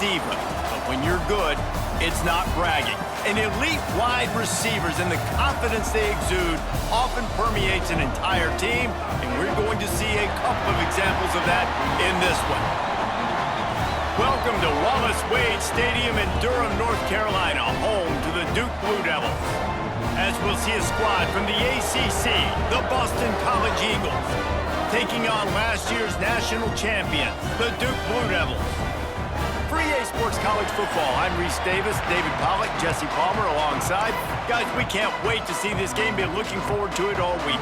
diva, but when you're good, it's not bragging. And elite wide receivers and the confidence they exude often permeates an entire team, and we're going to see a couple of examples of that in this one. Welcome to Wallace Wade Stadium in Durham, North Carolina, home to the Duke Blue Devils. As we'll see a squad from the ACC, the Boston College Eagles, taking on last year's national champions, the Duke Blue Devils. For EA Sports College Football, I'm Reese Davis, David Pollack, Jesse Palmer alongside. Guys, we can't wait to see this game. Been looking forward to it all week.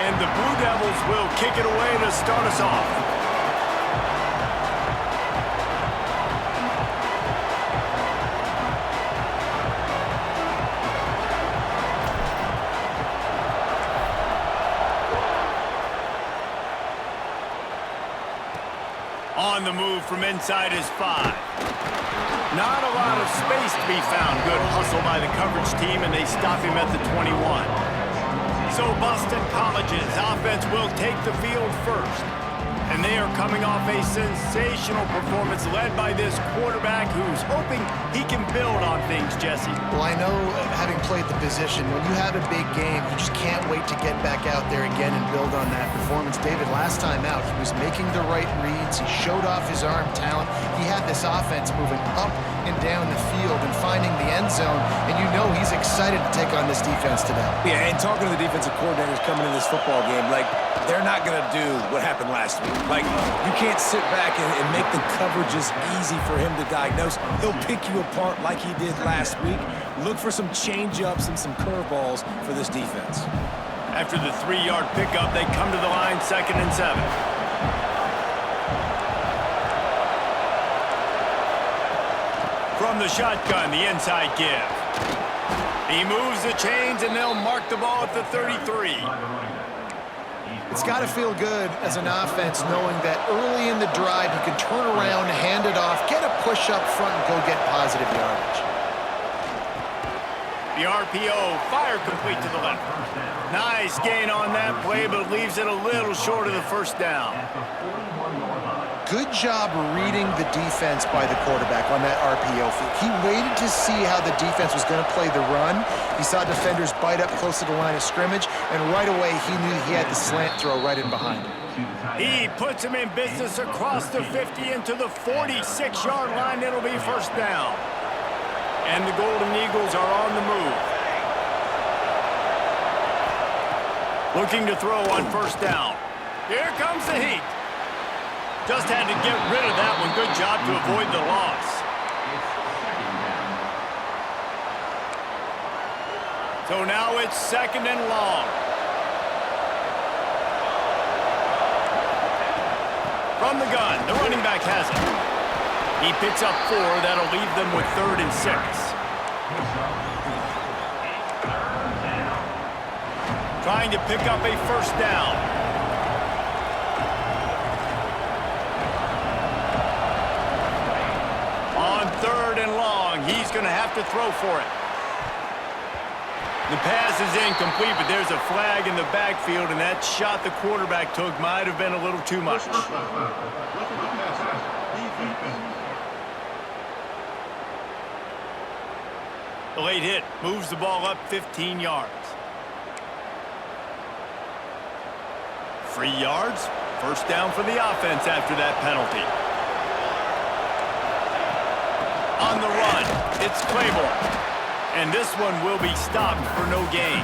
And the Blue Devils will kick it away to start us off. On the move from inside his 5. Not a lot of space to be found. Good hustle by the coverage team, and they stop him at the 21. So Boston College's offense will take the field first. And they are coming off a sensational performance led by this quarterback who's hoping he can build on things, Jesse. Well, I know, having played the position, when you have a big game, you just can't wait to get back out there again and build on that performance. David, last time out, he was making the right reads. He showed off his arm talent. He had this offense moving up and down the field and finding the end zone, and you know he's excited to take on this defense today. Yeah, and talking to the defensive coordinators coming into this football game, like, they're not going to do what happened last week. Like, you can't sit back and make the coverages easy for him to diagnose. He'll pick you apart like he did last week. Look for some change-ups and some curveballs for this defense. After the 3-yard pickup, they come to the line, 2nd and 7. From the shotgun, the inside give. He moves the chains, and they'll mark the ball at the 33. It's got to feel good as an offense knowing that early in the drive you can turn around, hand it off, get a push up front, and go get positive yardage. The RPO, fire complete to the left. Nice gain on that play, but leaves it a little short of the first down. Good job reading the defense by the quarterback on that RPO feed. He waited to see how the defense was going to play the run. He saw defenders bite up close to the line of scrimmage, and right away he knew he had the slant throw right in behind him. He puts him in business across the 50 into the 46-yard line. It'll be first down. And the Golden Eagles are on the move. Looking to throw on first down. Here comes the heat. Just had to get rid of that one. Good job to avoid the loss. So now it's 2nd and long. From the gun, the running back has it. He picks up 4. That'll leave them with 3rd and 6. Trying to pick up a first down. On 3rd and long, he's going to have to throw for it. The pass is incomplete, but there's a flag in the backfield, and that shot the quarterback took might have been a little too much. The late hit moves the ball up 15 yards. 3 yards, first down for the offense after that penalty. On the run, it's Claiborne. And this one will be stopped for no gain.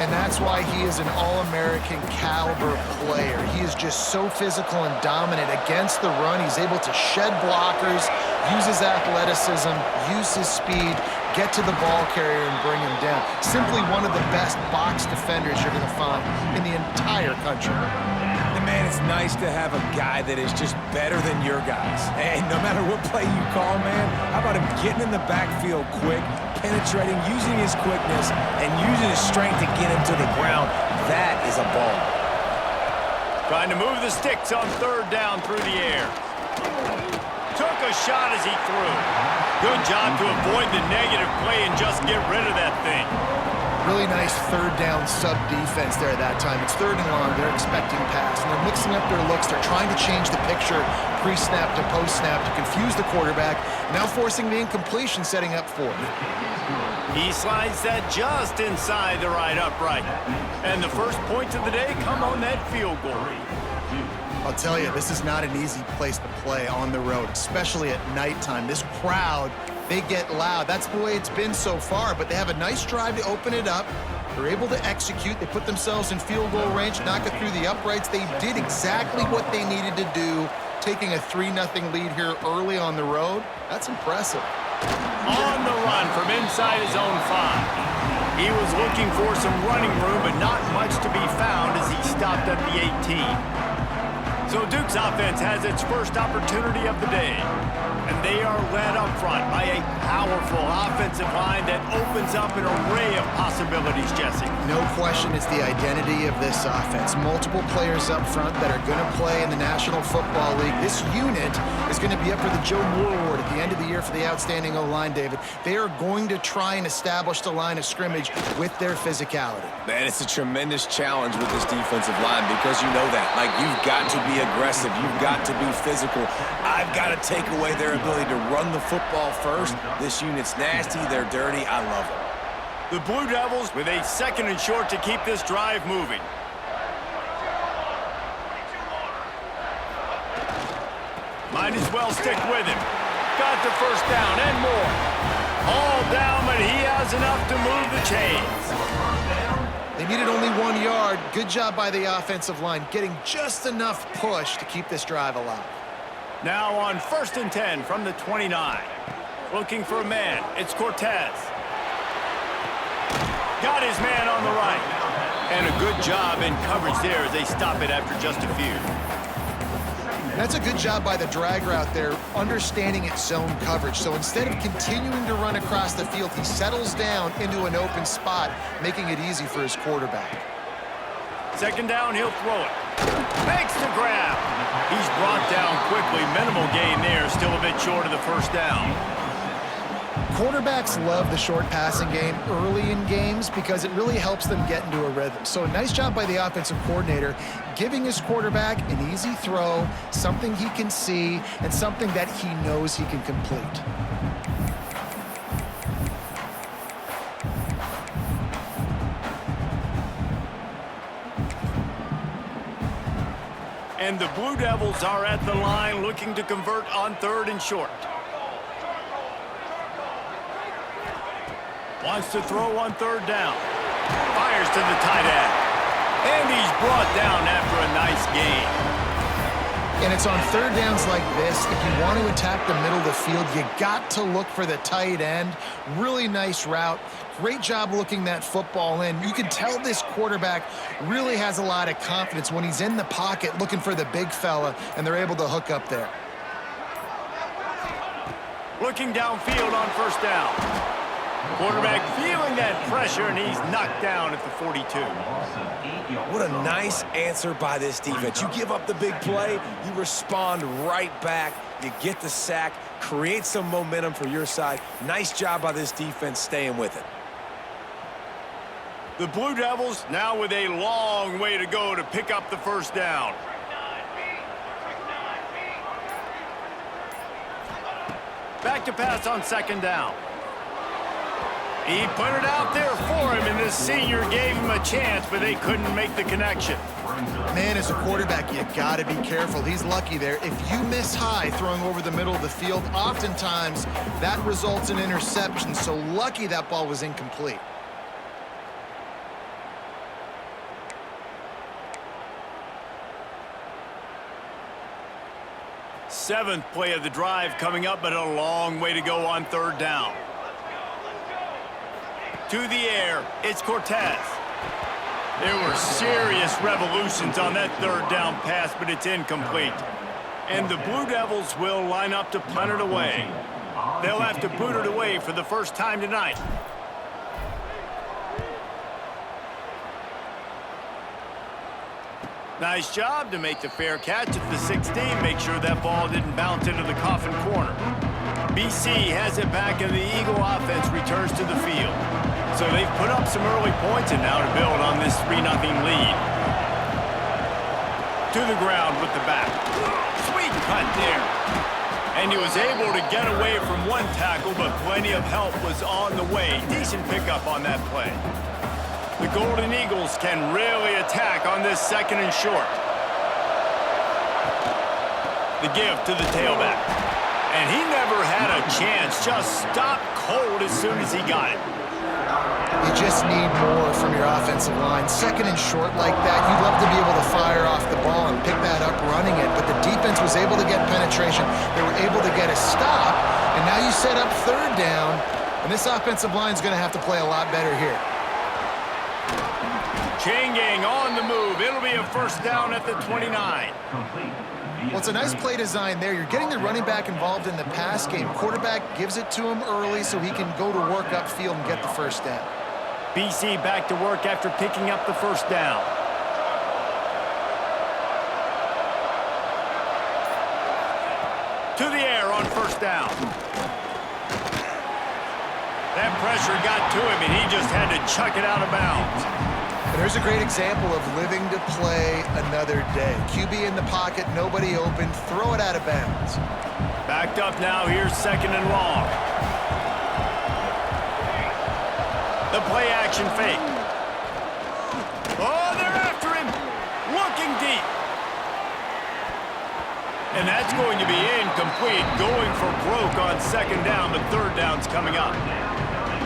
And that's why he is an All-American caliber player. He is just so physical and dominant against the run. He's able to shed blockers, use his athleticism, use his speed, get to the ball carrier and bring him down. Simply one of the best box defenders you're going to find in the entire country. And man, it's nice to have a guy that is just better than your guys. And no matter what play you call, man, how about him getting in the backfield quick, penetrating, using his quickness, and using his strength to get him to the ground? That is a ball. Trying to move the sticks on 3rd down through the air. Took a shot as he threw. Good job to avoid the negative play and just get rid of that thing. Really nice third down sub defense there that time. It's third and long. They're expecting pass, and they're mixing up their looks. They're trying to change the picture pre-snap to post-snap to confuse the quarterback, now forcing the incompletion, setting up for it. He slides that just inside the right upright. And the first points of the day come on that field goal. I'll tell you, this is not an easy place to play on the road, especially at nighttime. This crowd, they get loud. That's the way it's been so far, but they have a nice drive to open it up. They're able to execute. They put themselves in field goal range, knock it through the uprights. They did exactly what they needed to do, taking a 3-0 lead here early on the road. That's impressive. On the run from inside his own 5. He was looking for some running room, but not much to be found as he stopped at the 18. So Duke's offense has its first opportunity of the day. And they are led up front by a powerful offensive line that opens up an array of possibilities, Jesse. No question it's the identity of this offense. Multiple players up front that are going to play in the National Football League. This unit is going to be up for the Joe Moore Award at the end of the year for the outstanding O-line, David. They are going to try and establish the line of scrimmage with their physicality. Man, it's a tremendous challenge with this defensive line because you know that. Like, you've got to be aggressive. You've got to be physical. I've got to take away their ability to run the football first. This unit's nasty. They're dirty. I love them. The Blue Devils with a 2nd and short to keep this drive moving. Might as well stick with him. Got the first down and more. All down, but he has enough to move the chains. They needed only 1 yard. Good job by the offensive line, getting just enough push to keep this drive alive. Now on 1st and 10 from the 29. Looking for a man. It's Cortez. Got his man on the right. And a good job in coverage there as they stop it after just a few. That's a good job by the drag route there, understanding its zone coverage. So instead of continuing to run across the field, he settles down into an open spot, making it easy for his quarterback. 2nd down, he'll throw it. Makes the grab. He's brought down quickly. Minimal gain there, still a bit short of the first down. Quarterbacks love the short passing game early in games because it really helps them get into a rhythm. So a nice job by the offensive coordinator, giving his quarterback an easy throw, something he can see, and something that he knows he can complete. And the Blue Devils are at the line looking to convert on 3rd and short. Wants to throw on 3rd down. Fires to the tight end. And he's brought down after a nice gain. And it's on 3rd downs like this. If you want to attack the middle of the field, you got to look for the tight end. Really nice route. Great job looking that football in. You can tell this quarterback really has a lot of confidence when he's in the pocket looking for the big fella, and they're able to hook up there. Looking downfield on 1st down. Quarterback feeling that pressure, and he's knocked down at the 42. What a nice answer by this defense. You give up the big play, you respond right back, you get the sack, create some momentum for your side. Nice job by this defense staying with it. The Blue Devils now with a long way to go to pick up the 1st down. Back to pass on 2nd down. He put it out there for him, and this senior gave him a chance, but they couldn't make the connection. Man, as a quarterback, you got to be careful. He's lucky there. If you miss high throwing over the middle of the field, oftentimes that results in interception. So lucky that ball was incomplete. Seventh play of the drive coming up, but a long way to go on 3rd down. To the air, it's Cortez. There were serious revolutions on that 3rd down pass, but it's incomplete. And the Blue Devils will line up to punt it away. They'll have to boot it away for the first time tonight. Nice job to make the fair catch at the 16. Make sure that ball didn't bounce into the coffin corner. BC has it back, and the Eagle offense returns to the field. So they've put up some early points, and now to build on this 3-0 lead. To the ground with the back. Sweet cut there. And he was able to get away from one tackle, but plenty of help was on the way. Decent pickup on that play. The Golden Eagles can really attack on this 2nd and short. The give to the tailback. And he never had a chance. Just stopped cold as soon as he got it. You just need more from your offensive line. 2nd and short like that, you'd love to be able to fire off the ball and pick that up running it, but the defense was able to get penetration. They were able to get a stop, and now you set up 3rd down, and this offensive line is going to have to play a lot better here. Chain gang on the move. It'll be a 1st down at the 29. Well, it's a nice play design there. You're getting the running back involved in the pass game. Quarterback gives it to him early so he can go to work upfield and get the 1st down. BC back to work after picking up the 1st down. To the air on 1st down. That pressure got to him, and he just had to chuck it out of bounds. And there's a great example of living to play another day. QB in the pocket, nobody open, throw it out of bounds. Backed up now, here's 2nd and long. The play action fake. Oh, they're after him. Looking deep. And that's going to be incomplete. Going for broke on 2nd down, but 3rd down's coming up.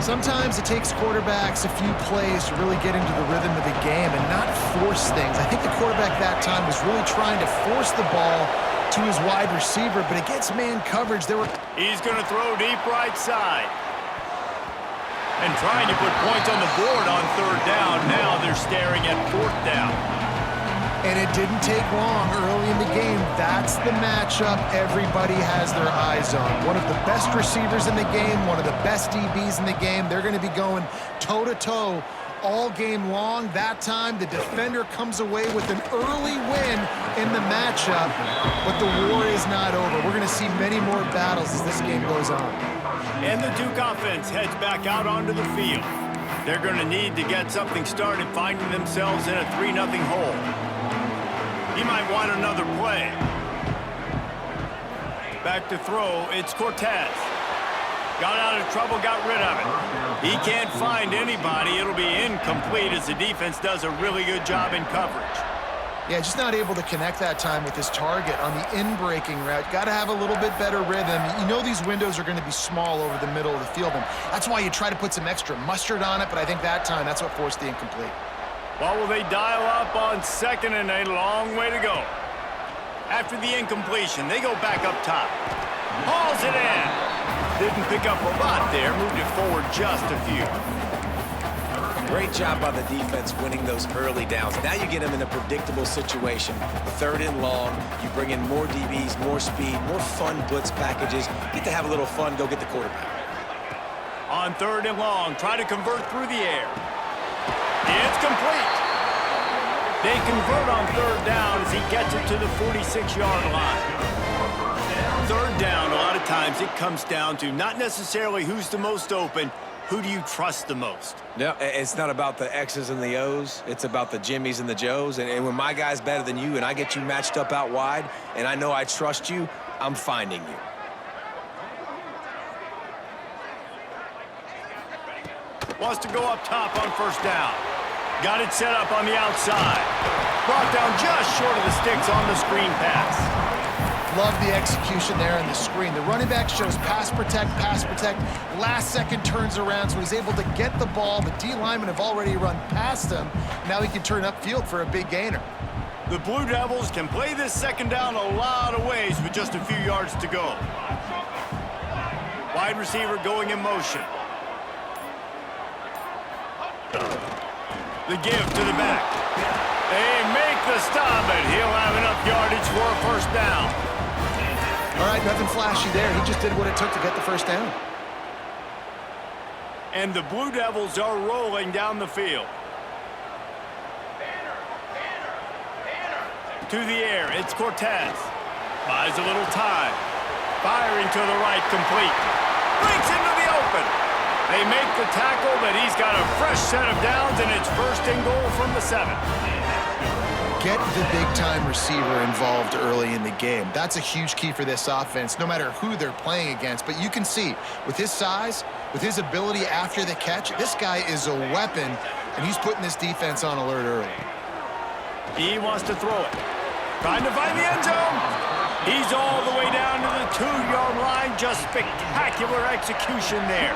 Sometimes it takes quarterbacks a few plays to really get into the rhythm of the game and not force things. I think the quarterback that time was really trying to force the ball to his wide receiver, but against man coverage, He's going to throw deep right side. And trying to put points on the board on 3rd down. Now they're staring at 4th down. And it didn't take long early in the game. That's the matchup everybody has their eyes on. One of the best receivers in the game, one of the best DBs in the game. They're going to be going toe-to-toe all game long. That time, the defender comes away with an early win in the matchup, but the war is not over. We're going to see many more battles as this game goes on. And the Duke offense heads back out onto the field. They're going to need to get something started, finding themselves in a 3-0 hole. He might want another play. Back to throw, it's Cortez. Got out of trouble, got rid of it. He can't find anybody. It'll be incomplete as the defense does a really good job in coverage. Yeah, just not able to connect that time with his target on the in-breaking route. Got to have a little bit better rhythm. You know these windows are going to be small over the middle of the field, and that's why you try to put some extra mustard on it, but I think that time that's what forced the incomplete. Well, will they dial up on 2nd and a long way to go? After the incompletion, they go back up top. Hauls it in. Didn't pick up a lot there. Moved it forward just a few. Great job by the defense winning those early downs. Now you get them in a predictable situation. 3rd and long. You bring in more DBs, more speed, more fun blitz packages. Get to have a little fun. Go get the quarterback. On 3rd and long, try to convert through the air. It's complete. They convert on 3rd down as he gets it to the 46-yard line. 3rd down, a lot of times it comes down to not necessarily who's the most open, who do you trust the most? No, it's not about the X's and the O's. It's about the Jimmies and the Joes. And when my guy's better than you and I get you matched up out wide and I know I trust you, I'm finding you. Wants to go up top on 1st down. Got it set up on the outside. Brought down just short of the sticks on the screen pass. Love the execution there on the screen. The running back shows pass protect, last second turns around, so he's able to get the ball. The D linemen have already run past him. Now he can turn upfield for a big gainer. The Blue Devils can play this 2nd down a lot of ways with just a few yards to go. Wide receiver going in motion. The give to the back. They make the stop, but he'll have enough yardage for a 1st down. All right, nothing flashy there. He just did what it took to get the 1st down. And the Blue Devils are rolling down the field. To the air, it's Cortez. Buys a little time. Firing to the right, complete. Breaks into the open. They make the tackle, but he's got a fresh set of downs, and it's first and goal from the 7. Get the big-time receiver involved early in the game. That's a huge key for this offense, no matter who they're playing against. But you can see, with his size, with his ability after the catch, this guy is a weapon, and he's putting this defense on alert early. He wants to throw it. Trying to find the end zone. He's all the way down to the 2-yard line. Just spectacular execution there.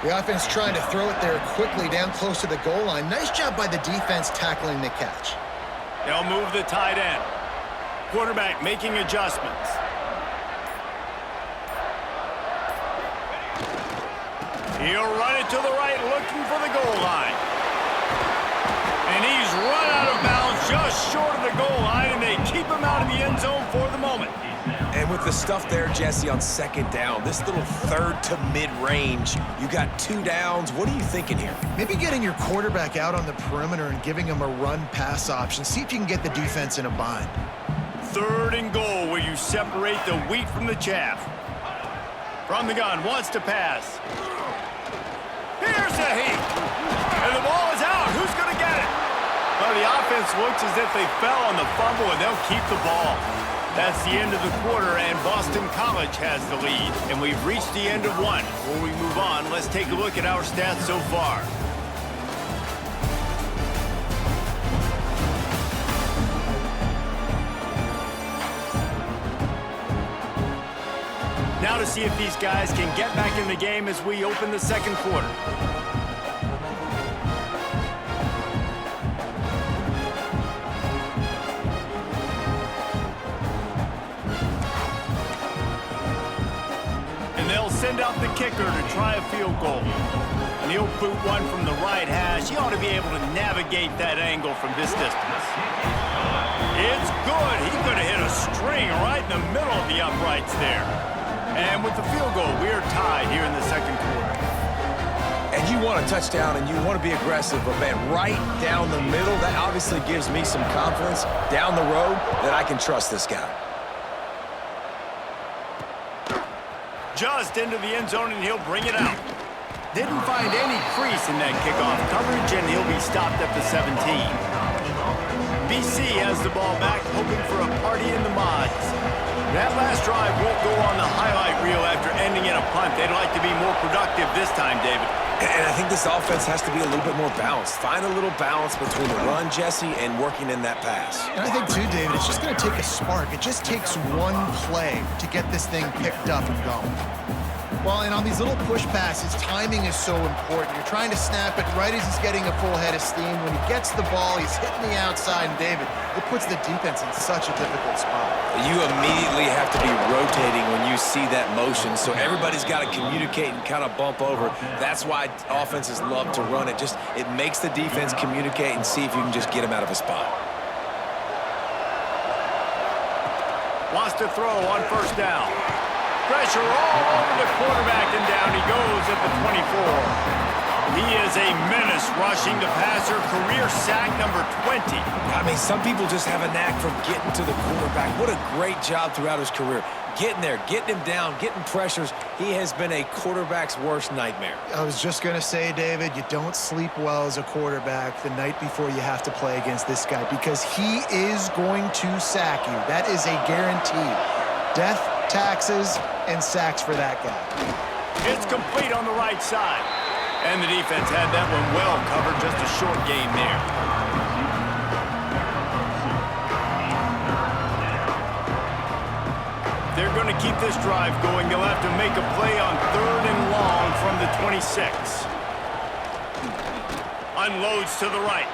The offense trying to throw it there quickly down close to the goal line. Nice job by the defense tackling the catch. They'll move the tight end. Quarterback making adjustments. He'll run it to the right, looking for the goal line. And he's run out of bounds just short of the goal line, and they keep him out of the end zone for the moment. And with the stuff there, Jesse, on second down, this little third to mid-range, you got 2 downs. What are you thinking here? Maybe getting your quarterback out on the perimeter and giving him a run-pass option. See if you can get the defense in a bind. 3rd and goal, where you separate the wheat from the chaff. From the gun, wants to pass. Here's the heat. And the ball is out. Who's going to get it? Well, the offense looks as if they fell on the fumble, and they'll keep the ball. That's the end of the quarter, and Boston College has the lead. And we've reached the end of one. Before we move on, let's take a look at our stats so far. Now to see if these guys can get back in the game as we open the second quarter. Send out the kicker to try a field goal. And he'll boot one from the right hash. He ought to be able to navigate that angle from this distance. It's good. He's going to hit a string right in the middle of the uprights there. And with the field goal, we're tied here in the second quarter. And you want a touchdown, and you want to be aggressive, but, man, right down the middle, that obviously gives me some confidence down the road that I can trust this guy. Just into the end zone, and he'll bring it out. Didn't find any crease in that kickoff coverage, and he'll be stopped at the 17. BC has the ball back, hoping for a party in the mods. That last drive won't go on the highlight reel after ending in a punt. They'd like to be more productive this time, David. And I think this offense has to be a little bit more balanced. Find a little balance between the run, Jesse, and working in that pass. And I think, too, David, it's just going to take a spark. It just takes one play to get this thing picked up and going. Well, and on these little push passes, timing is so important. You're trying to snap it right as he's getting a full head of steam. When he gets the ball, he's hitting the outside, and David, it puts the defense in such a difficult spot. You immediately have to be rotating when you see that motion, so everybody's got to communicate and kind of bump over. That's why offenses love to run it. It makes the defense communicate and see if you can just get him out of a spot. Wants to throw on first down. Pressure all over the quarterback, and down he goes at the 24. He is a menace rushing the passer, career sack number 20. I mean, some people just have a knack for getting to the quarterback. What a great job throughout his career. Getting there, getting him down, getting pressures. He has been a quarterback's worst nightmare. I was just going to say, David, you don't sleep well as a quarterback the night before you have to play against this guy, because he is going to sack you. That is a guarantee. Death, taxes, and sacks for that guy. It's complete on the right side. And the defense had that one well covered. Just a short gain there. They're going to keep this drive going. They'll have to make a play on 3rd and long from the 26. Unloads to the right.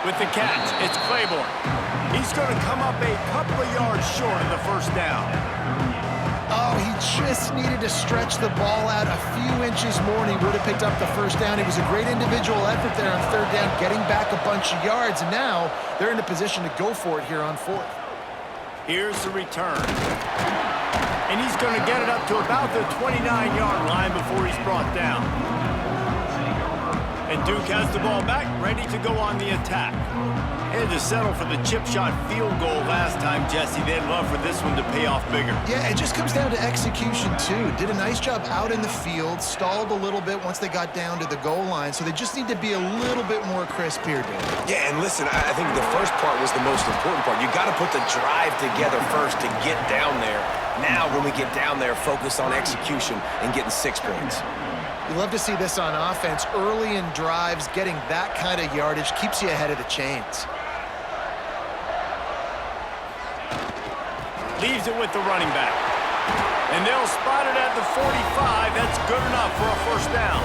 With the catch, it's Claiborne. He's going to come up a couple of yards short of the first down. Oh, he just needed to stretch the ball out a few inches more, and he would have picked up the first down. It was a great individual effort there on 3rd down, getting back a bunch of yards, and now they're in a position to go for it here on 4th. Here's the return. And he's going to get it up to about the 29-yard line before he's brought down. And Duke has the ball back, ready to go on the attack. They had to settle for the chip shot field goal last time, Jesse. They'd love for this one to pay off bigger. Yeah, it just comes down to execution, too. Did a nice job out in the field, stalled a little bit once they got down to the goal line, so they just need to be a little bit more crisp here, David. Yeah, and listen, I think the first part was the most important part. You got to put the drive together first to get down there. Now, when we get down there, focus on execution and getting 6 points. You love to see this on offense. Early in drives, getting that kind of yardage keeps you ahead of the chains. Leaves it with the running back. And they'll spot it at the 45. That's good enough for a first down.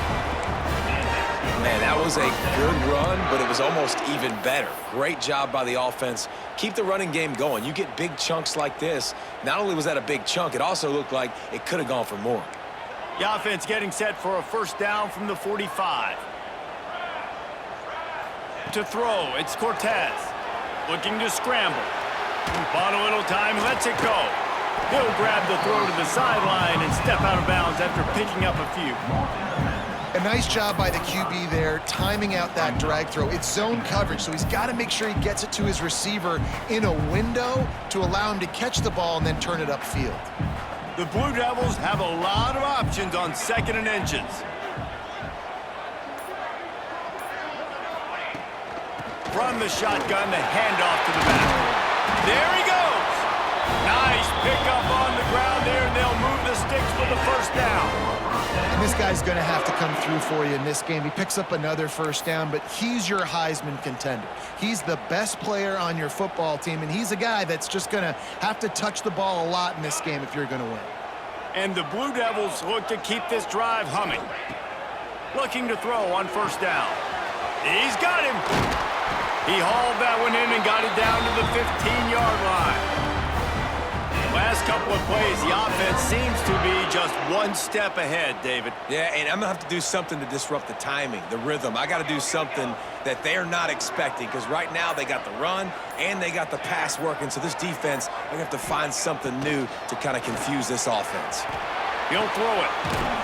Man, that was a good run, but it was almost even better. Great job by the offense. Keep the running game going. You get big chunks like this. Not only was that a big chunk, it also looked like it could have gone for more. The offense getting set for a first down from the 45. To throw, it's Cortez. Looking to scramble. Bought a little time, lets it go. He'll grab the throw to the sideline and step out of bounds after picking up a few. A nice job by the QB there, timing out that drag throw. It's zone coverage, so he's got to make sure he gets it to his receiver in a window to allow him to catch the ball and then turn it upfield. The Blue Devils have a lot of options on 2nd and inches. From the shotgun, the handoff to the back. There he goes. Nice pickup on the ground there, and they'll move the sticks for the first down. And this guy's going to have to come through for you in this game. He picks up another first down, but he's your Heisman contender. He's the best player on your football team, and he's a guy that's just going to have to touch the ball a lot in this game if you're going to win. And the Blue Devils look to keep this drive humming. Looking to throw on first down. He's got him. He hauled that one in and got it down to the 15-yard line. Last couple of plays, the offense seems to be just one step ahead, David. Yeah, and I'm going to have to do something to disrupt the timing, the rhythm. I got to do something that they're not expecting because right now they got the run and they got the pass working. So this defense, they're going to have to find something new to kind of confuse this offense. He'll throw it.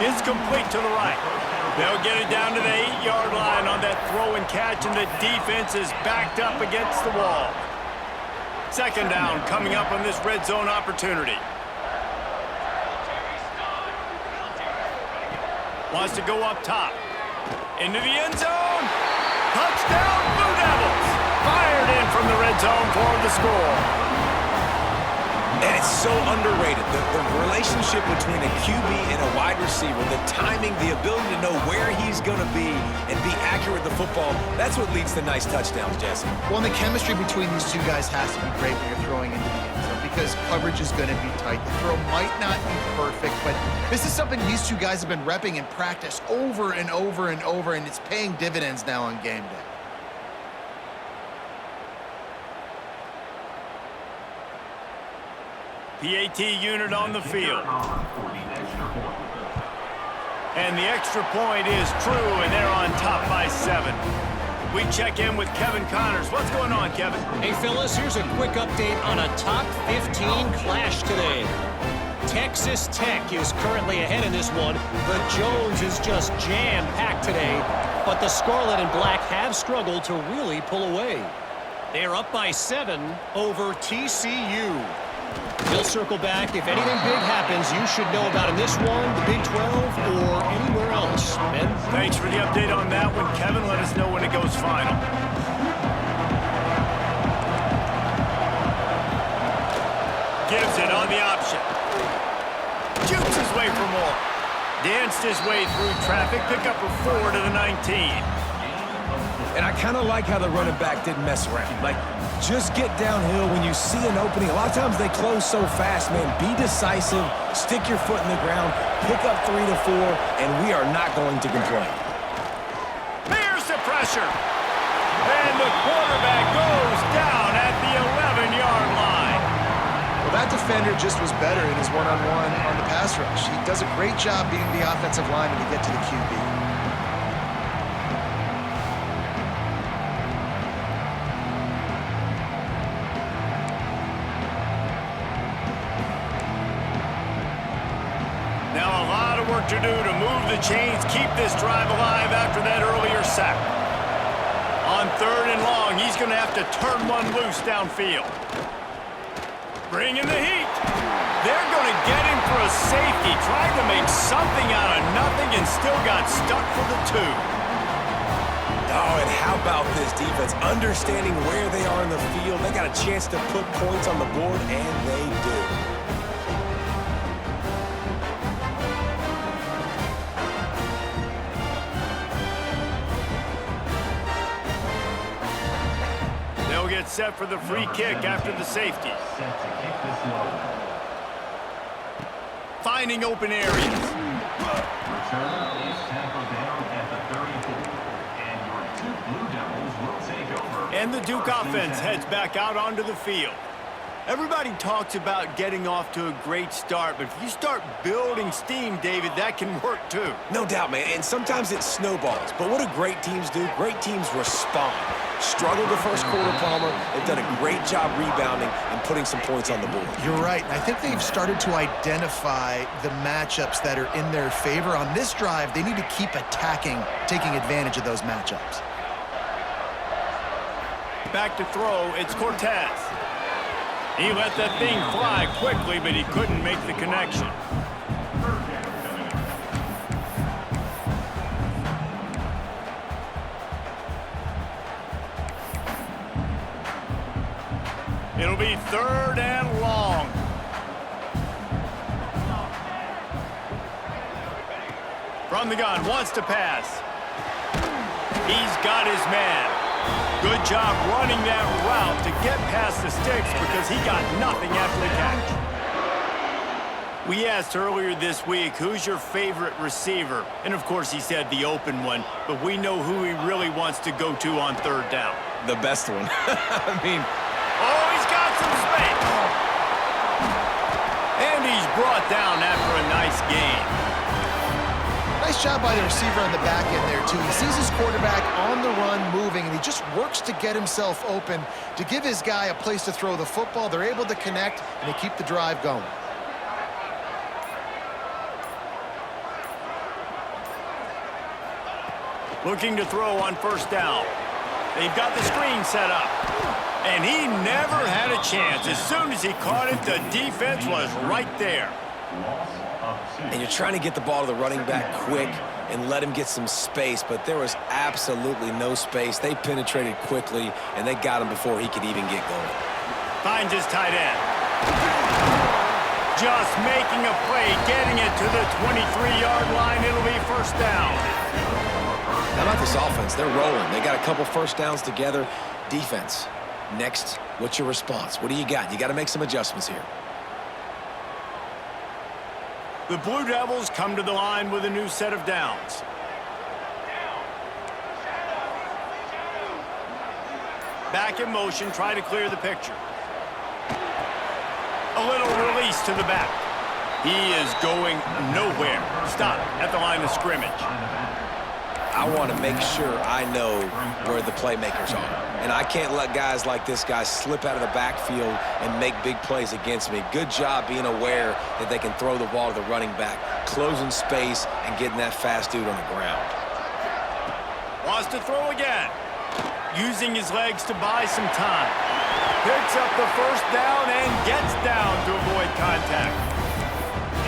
It's complete to the right. They'll get it down to the 8-yard line on that throw and catch, and the defense is backed up against the wall. 2nd down coming up on this red zone opportunity. Wants to go up top. Into the end zone. Touchdown, Blue Devils. Fired in from the red zone for the score. And it's so underrated. The relationship between a QB and a wide receiver, the timing, the ability to know where he's going to be and be accurate with the football, that's what leads to nice touchdowns, Jesse. Well, and the chemistry between these two guys has to be great when you're throwing into the end zone because coverage is going to be tight. The throw might not be perfect, but this is something these two guys have been repping in practice over and over and over, and it's paying dividends now on game day. PAT unit on the field. And the extra point is true, and they're on top by 7. We check in with Kevin Connors. What's going on, Kevin? Hey, fellas, here's a quick update on a top 15 clash today. Texas Tech is currently ahead in this one. The Jones is just jam-packed today, but the Scarlet and Black have struggled to really pull away. They're up by 7 over TCU. We'll circle back. If anything big happens, you should know about in this one, the Big 12, or anywhere else. Ben? Thanks for the update on that one, Kevin. Let us know when it goes final. Gives it on the option. Jukes his way for more. Danced his way through traffic. Pick up a 4 to the 19. And I kind of like how the running back didn't mess around. Like, just get downhill when you see an opening. A lot of times they close so fast, man. Be decisive, stick your foot in the ground, pick up 3 to 4, and we are not going to complain. Here's the pressure. And the quarterback goes down at the 11-yard line. Well, that defender just was better in his one-on-one on the pass rush. He does a great job beating the offensive lineman to get to the QB. To do to move the chains, keep this drive alive after that earlier sack. On On 3rd and long, he's going to have to turn one loose downfield. Bringing the heat. They're going to get him for a safety. Tried to make something out of nothing and still got stuck for the 2. Oh, and how about this defense? Understanding where they are in the field. They got a chance to put points on the board, and they do. They'll get set for the free kick after the safety. Finding open areas. Return is tackled down at the 34, and your 2 Blue Devils will take over. And the Duke offense heads back out onto the field. Everybody talks about getting off to a great start, but if you start building steam, David, that can work too. No doubt, man, and sometimes it snowballs. But what do great teams do? Great teams respond. Struggled the first quarter, Palmer. They've done a great job rebounding and putting some points on the board. You're right. I think they've started to identify the matchups that are in their favor. On this drive, they need to keep attacking, taking advantage of those matchups. Back to throw, it's Cortez. He let that thing fly quickly, but he couldn't make the connection. It'll be 3rd and long. From the gun, wants to pass. He's got his man. Good job running that route to get past the sticks because he got nothing after the catch. We asked earlier this week, who's your favorite receiver? And of course he said the open one, but we know who he really wants to go to on 3rd down. The best one. I mean... Oh, he's got some space. And he's brought down after a nice gain. Nice job by the receiver on the back end there, too. He sees his quarterback on the run moving, and he just works to get himself open to give his guy a place to throw the football. They're able to connect, and they keep the drive going. Looking to throw on 1st down. They've got the screen set up. And he never had a chance. As soon as he caught it, the defense was right there. And you're trying to get the ball to the running back quick and let him get some space, but there was absolutely no space. They penetrated quickly, and they got him before he could even get going. Finds his tight end. Just making a play, getting it to the 23-yard line. It'll be 1st down. How about this offense? They're rolling. They got a couple 1st downs together. Defense. Next, what's your response? What do you got? You got to make some adjustments here. The Blue Devils come to the line with a new set of downs. Back in motion, try to clear the picture. A little release to the back. He is going nowhere. Stop at the line of scrimmage. I want to make sure I know where the playmakers are. And I can't let guys like this guy slip out of the backfield and make big plays against me. Good job being aware that they can throw the ball to the running back, closing space and getting that fast dude on the ground. Wants to throw again. Using his legs to buy some time. Picks up the 1st down and gets down to avoid contact.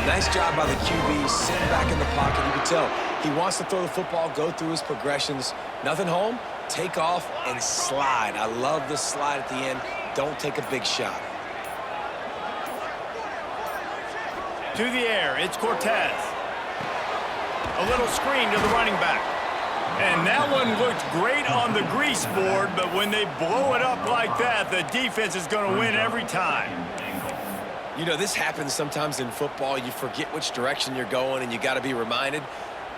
Nice job by the QB, sitting back in the pocket. You can tell he wants to throw the football, go through his progressions. Nothing home, take off and slide. I love the slide at the end. Don't take a big shot. To the air, it's Cortez. A little screen to the running back. And that one looked great on the grease board, but when they blow it up like that, the defense is going to win every time. You know, this happens sometimes in football. You forget which direction you're going, and you got to be reminded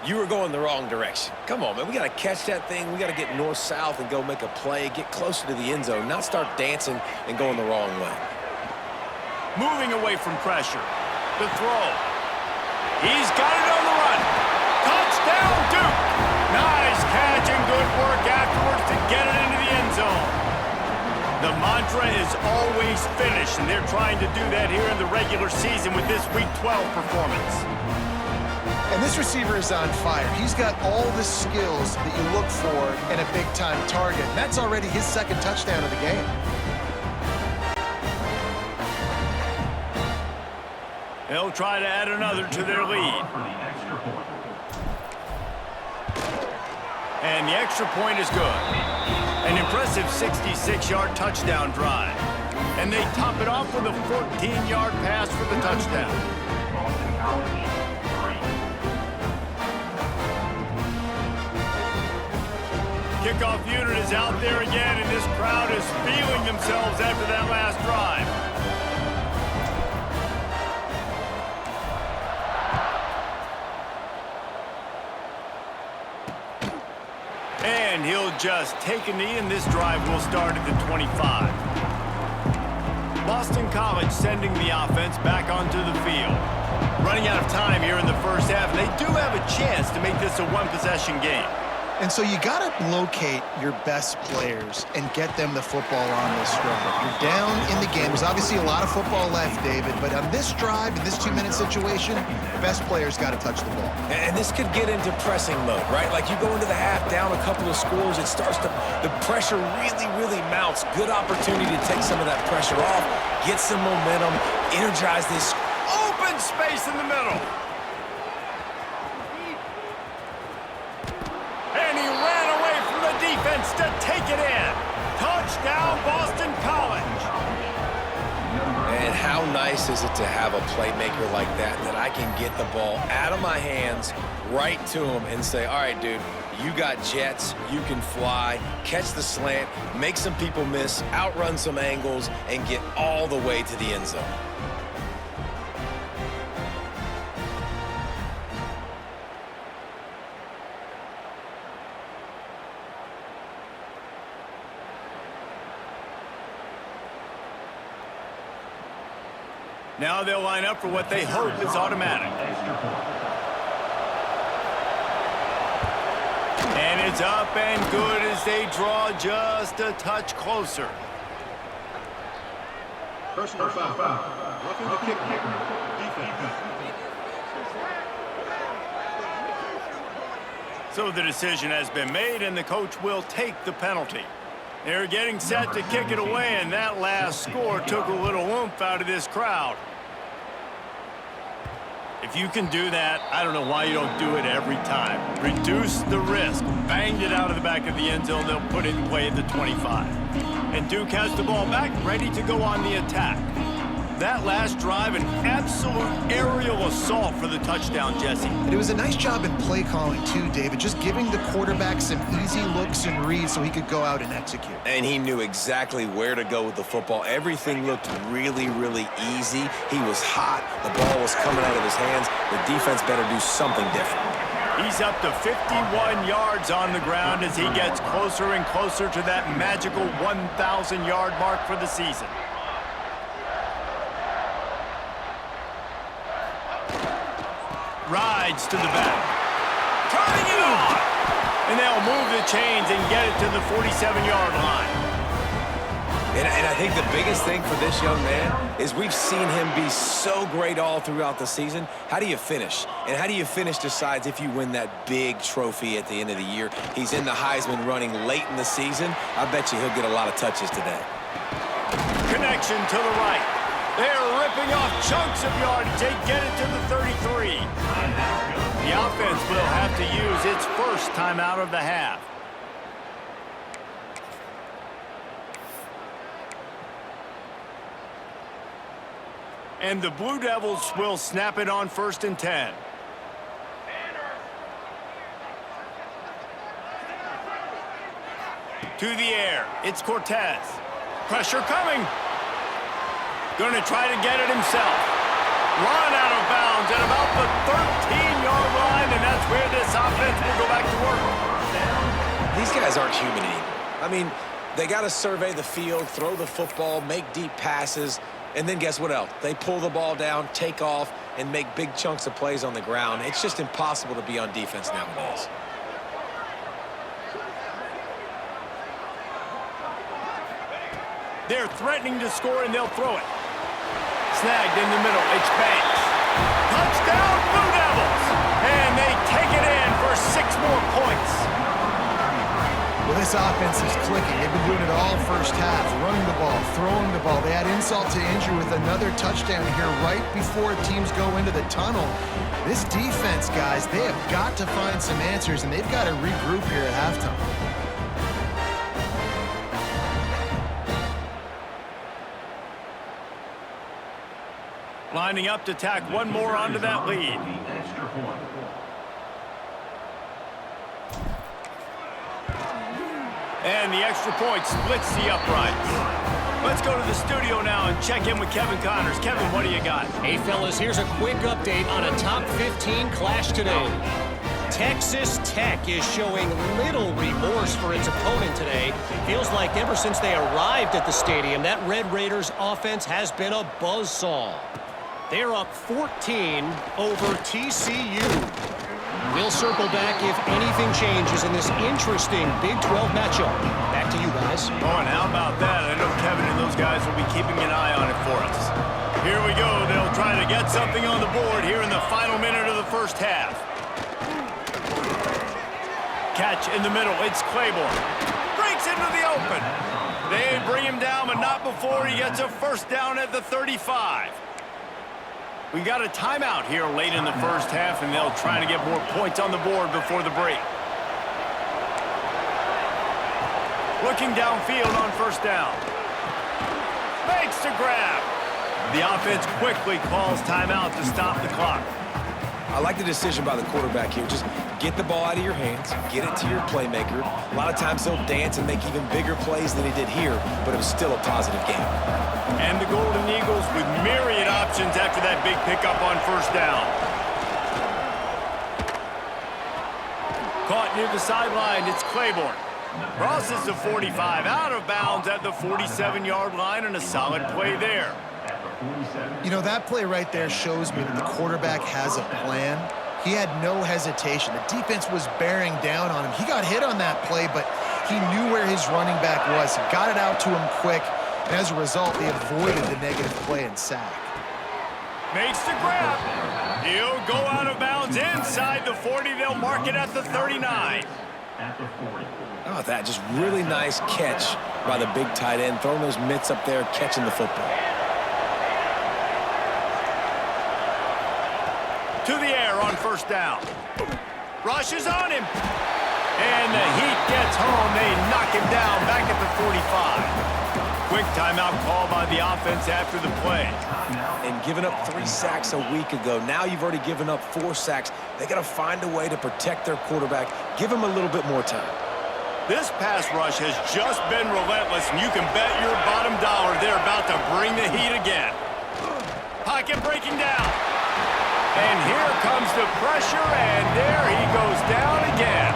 you were going the wrong direction. Come on, man. We got to catch that thing. We got to get north-south and go make a play, get closer to the end zone, not start dancing and going the wrong way. Moving away from pressure. The throw. He's got it on the run. Touchdown, Duke. Nice catch and good work afterwards to get it into the end zone. The mantra is always finish, and they're trying to do that here in the regular season with this Week 12 performance. And this receiver is on fire. He's got all the skills that you look for in a big-time target. And that's already his second touchdown of the game. They'll try to add another to their lead. And the extra point is good. An impressive 66-yard touchdown drive. And they top it off with a 14-yard pass for the touchdown. Kickoff unit is out there again, and this crowd is feeling themselves after that last drive. And he'll just take a knee, and this drive will start at the 25. Boston College sending the offense back onto the field. Running out of time here in the first half, and they do have a chance to make this a one-possession game. And so you got to locate your best players and get them the football on this drive. You're down in the game. There's obviously a lot of football left, David, but on this drive, in this 2-minute situation, best players got to touch the ball. And this could get into pressing mode, right? Like you go into the half down a couple of scores, it starts to, the pressure really mounts. Good opportunity to take some of that pressure off, get some momentum, energize this Open space in the middle. And he ran away from the defense to take it in. Touchdown, Boston College. And how nice is it to have a playmaker like that I can get the ball out of my hands right to him and say, all right, dude, you got jets, you can fly, catch the slant, make some people miss, outrun some angles, and get all the way to the end zone. Now they'll line up for what they hope is automatic. And it's up and good as they draw just a touch closer. Personal foul. Roughing the kick. Defense. So the decision has been made, and the coach will take the penalty. They're getting set to kick it away, and that last score took a little oomph out of this crowd. If you can do that, I don't know why you don't do it every time. Reduce the risk. Banged it out of the back of the end zone. They'll put it in play at the 25. And Duke has the ball back, ready to go on the attack. That last drive, an absolute aerial assault for the touchdown, Jesse. It was a nice job in play calling, too, David, just giving the quarterback some easy looks and reads so he could go out and execute. And he knew exactly where to go with the football. Everything looked really easy. He was hot. The ball was coming out of his hands. The defense better do something different. He's up to 51 yards on the ground as he gets closer and closer to that magical 1,000-yard mark for the season. Rides to the back. Turning it on! And they'll move the chains and get it to the 47-yard line. And I think the biggest thing for this young man is we've seen him be so great all throughout the season. How do you finish? And how do you finish decides if you win that big trophy at the end of the year. He's in the Heisman running late in the season. I bet you he'll get a lot of touches today. Connection to the right. They're ripping off chunks of yardage. They get it to the 33. The offense will have to use its first timeout of the half. And the Blue Devils will snap it on 1st and 10. To the air. It's Cortez. Pressure coming. Going to try to get it himself. Run out of bounds at about the 13-yard line, and that's where this offense will go back to work. These guys aren't human anymore. I mean, they got to survey the field, throw the football, make deep passes, and then guess what else? They pull the ball down, take off, and make big chunks of plays on the ground. It's just impossible to be on defense nowadays. They're threatening to score, and they'll throw it. Snagged in the middle. It's Banks. Touchdown, Blue Devils! And 6 more points. Well, this offense is clicking. They've been doing it all first half, running the ball, throwing the ball. They add insult to injury with another touchdown here right before teams go into the tunnel. This defense, guys, they have got to find some answers, and they've got to regroup here at halftime. Lining up to tack one more onto that lead. Extra point. And the extra point splits the uprights. Let's go to the studio now and check in with Kevin Connors. Kevin, what do you got? Hey, fellas, here's a quick update on a top 15 clash today. Texas Tech is showing little remorse for its opponent today. Feels like ever since they arrived at the stadium, that Red Raiders offense has been a buzzsaw. They're up 14 over TCU. We'll circle back if anything changes in this interesting Big 12 matchup. Back to you guys. Oh, and how about that? I know Kevin and those guys will be keeping an eye on it for us. Here we go. They'll try to get something on the board here in the final minute of the first half. Catch in the middle. It's Claiborne. Breaks into the open. They bring him down, but not before he gets a first down at the 35. We got a timeout here late in the first half, and they'll try to get more points on the board before the break. Looking downfield on first down. Makes the grab. The offense quickly calls timeout to stop the clock. I like the decision by the quarterback here. Just get the ball out of your hands, get it to your playmaker. A lot of times he'll dance and make even bigger plays than he did here, but it was still a positive game. And the Golden Eagles with myriad options after that big pickup on first down. Caught near the sideline, it's Claiborne. Crosses the 45, out of bounds at the 47-yard line, and a solid play there. You know, that play right there shows me that the quarterback has a plan. He had no hesitation. The defense was bearing down on him. He got hit on that play, but he knew where his running back was. He got it out to him quick, and as a result, they avoided the negative play and sack. Makes the grab. He'll go out of bounds inside the 40. They'll mark it at the 39. At the 40. Oh, that just really nice catch by the big tight end, throwing those mitts up there, catching the football. To the air on first down. Rushes on him. And the heat gets home. They knock him down back at the 45. Quick timeout call by the offense after the play. And giving up 3 sacks a week ago. Now you've already given up 4 sacks. They got to find a way to protect their quarterback. Give him a little bit more time. This pass rush has just been relentless, and you can bet your bottom dollar they're about to bring the heat again. Pocket breaking down. And here comes the pressure, and there he goes down again.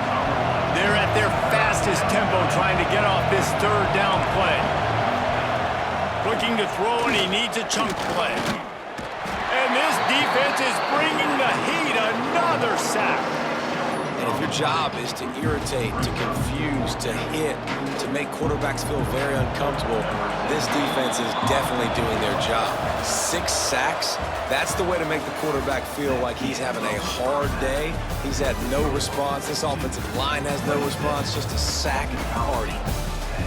They're at their fastest tempo trying to get off this third down play. Looking to throw, and he needs a chunk play. And this defense is bringing the heat. Another sack. And if your job is to irritate, to confuse, to hit, to make quarterbacks feel very uncomfortable, this defense is definitely doing their job. 6 sacks, that's the way to make the quarterback feel like he's having a hard day. He's had no response. This offensive line has no response, just a sack party.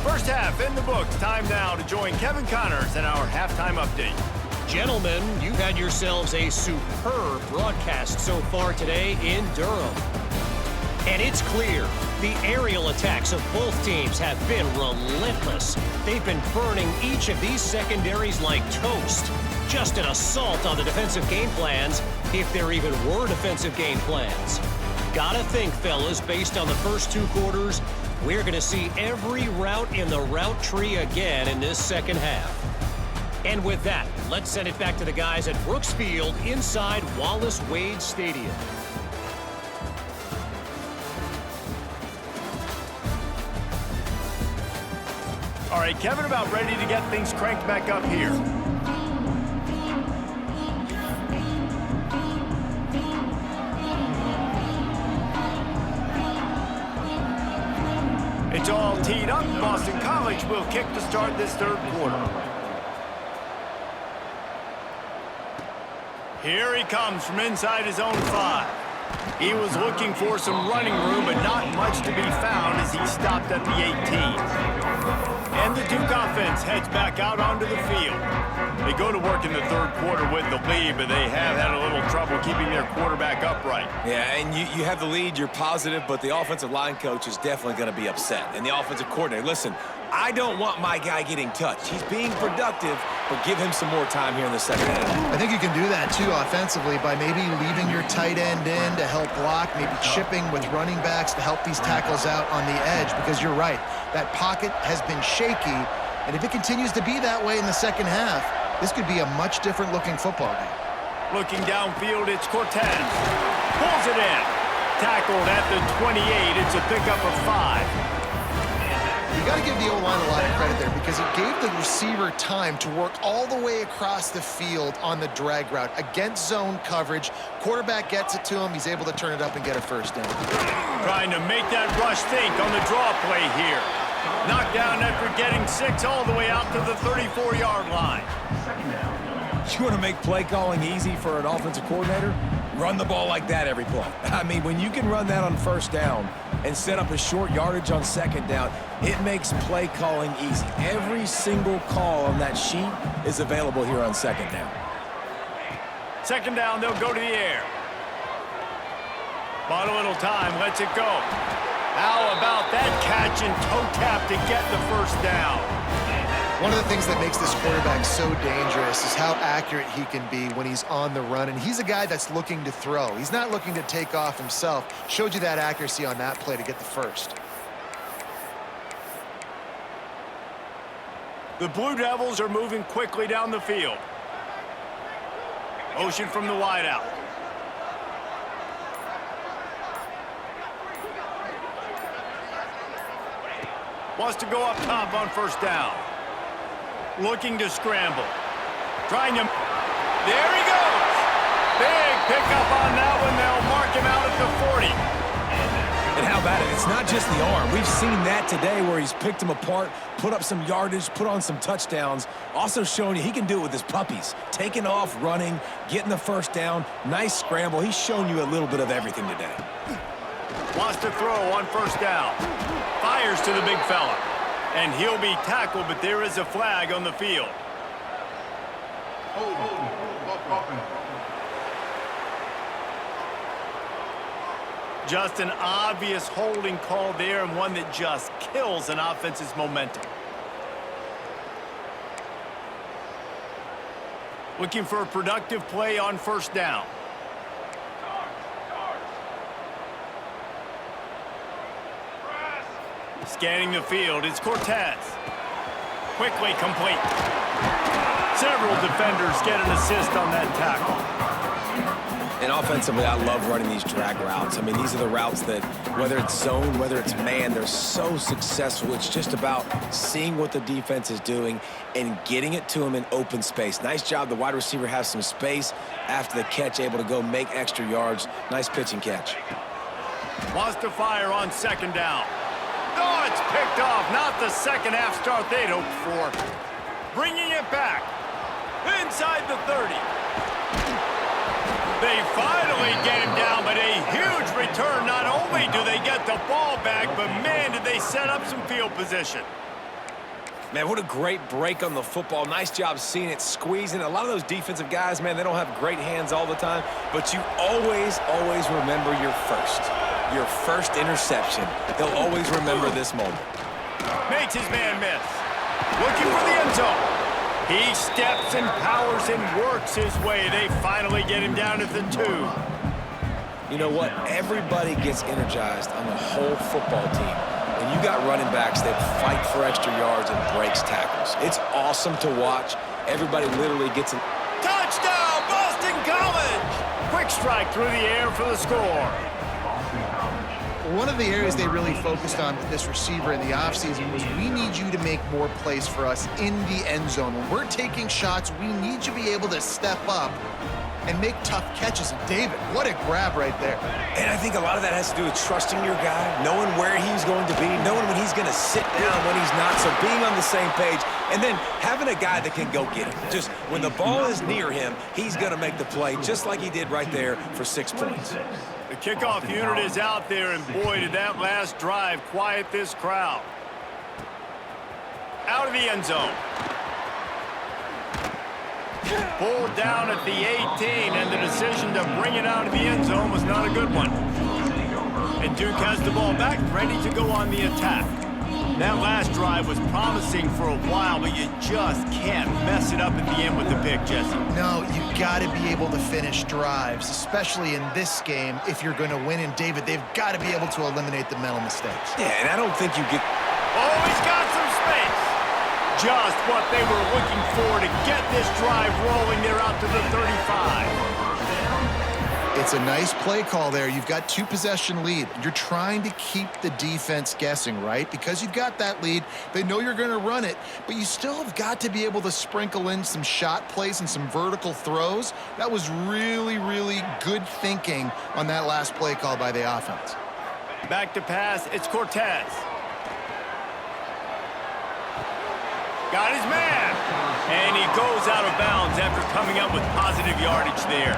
First half in the books. Time now to join Kevin Connors in our halftime update. Gentlemen, you've had yourselves a superb broadcast so far today in Durham. And it's clear, the aerial attacks of both teams have been relentless. They've been burning each of these secondaries like toast. Just an assault on the defensive game plans, if there even were defensive game plans. Gotta think, fellas, based on the first 2 quarters, we're gonna see every route in the route tree again in this second half. And with that, let's send it back to the guys at Brooks Field inside Wallace Wade Stadium. All right, Kevin, about ready to get things cranked back up here. It's all teed up. Boston College will kick to start this third quarter. Here he comes from inside his own 5. He was looking for some running room, but not much to be found as he stopped at the 18. And the Duke offense heads back out onto the field. They go to work in the third quarter with the lead, but they have had a little trouble keeping their quarterback upright. Yeah, and you have the lead, you're positive, but the offensive line coach is definitely going to be upset. And the offensive coordinator, listen, I don't want my guy getting touched. He's being productive, but give him some more time here in the second half. I think you can do that, too, offensively, by maybe leaving your tight end in to help block, maybe chipping with running backs to help these tackles out on the edge, because you're right. That pocket has been shaky, and if it continues to be that way in the second half, this could be a much different-looking football game. Looking downfield, it's Cortez. Pulls it in. Tackled at the 28. It's a pickup of 5. You got to give the O-line a lot of credit there because it gave the receiver time to work all the way across the field on the drag route against zone coverage. Quarterback gets it to him. He's able to turn it up and get a first down. Trying to make that rush think on the draw play here. Knocked down after getting 6 all the way out to the 34-yard line. You want to make play calling easy for an offensive coordinator? Run the ball like that every play. I mean, when you can run that on first down and set up a short yardage on second down, it makes play calling easy. Every single call on that sheet is available here on second down. Second down, they'll go to the air. Bought a little time, lets it go. How about that catch and toe tap to get the first down? One of the things that makes this quarterback so dangerous is how accurate he can be when he's on the run. And he's a guy that's looking to throw. He's not looking to take off himself. Showed you that accuracy on that play to get the first. The Blue Devils are moving quickly down the field. Motion from the wideout. Wants to go up top on first down. Looking to scramble. Trying to... There he goes! Big pickup on that one. They'll mark him out at the 40. And how about it? It's not just the arm. We've seen that today where he's picked them apart, put up some yardage, put on some touchdowns. Also showing you he can do it with his puppies. Taking off, running, getting the first down. Nice scramble. He's shown you a little bit of everything today. Wants to throw on first down. Fires to the big fella. And he'll be tackled, but there is a flag on the field. Just an obvious holding call there, and one that just kills an offense's momentum. Looking for a productive play on first down. Scanning the field, it's Cortez. Quickly complete. Several defenders get an assist on that tackle. And offensively, I love running these drag routes. I mean, these are the routes that, whether it's zone, whether it's man, they're so successful. It's just about seeing what the defense is doing and getting it to them in open space. Nice job. The wide receiver has some space after the catch, able to go make extra yards. Nice pitch and catch. Wants to fire on second down. Oh, it's picked off. Not the second half start they'd hoped for. Bringing it back. Inside the 30. They finally get him down, but a huge return. Not only do they get the ball back, but man, did they set up some field position. Man, what a great break on the football. Nice job seeing it, squeezing. A lot of those defensive guys, man, they don't have great hands all the time, but you always, always remember your first interception. They'll always remember this moment. Makes his man miss. Looking for the end zone. He steps and powers and works his way. They finally get him down at the 2. You know what? Everybody gets energized on the whole football team. And you got running backs that fight for extra yards and breaks tackles. It's awesome to watch. Everybody literally gets a touchdown, Boston College! Quick strike through the air for the score. One of the areas they really focused on with this receiver in the offseason was we need you to make more plays for us in the end zone. When we're taking shots, we need you to be able to step up and make tough catches. And David, what a grab right there. And I think a lot of that has to do with trusting your guy, knowing where he's going to be, knowing when he's going to sit down, when he's not, so being on the same page, and then having a guy that can go get it. Just when the ball is near him, he's going to make the play, just like he did right there for 6 points. The kickoff unit is out there, and boy, did that last drive quiet this crowd. Out of the end zone. Pulled down at the 18, and the decision to bring it out of the end zone was not a good one. And Duke has the ball back, ready to go on the attack. That last drive was promising for a while, but you just can't mess it up at the end with the pick, Jesse. No, you got to be able to finish drives, especially in this game. If you're going to win, and David, they've got to be able to eliminate the mental mistakes. Yeah, and I don't think you get... Oh, he's got some space. Just what they were looking for to get this drive rolling. They're out to the 35. It's a nice play call there. You've got 2-possession lead. You're trying to keep the defense guessing, right? Because you've got that lead, they know you're going to run it, but you still have got to be able to sprinkle in some shot plays and some vertical throws. That was really, really good thinking on that last play call by the offense. Back to pass, it's Cortez. Got his man. And he goes out of bounds after coming up with positive yardage there.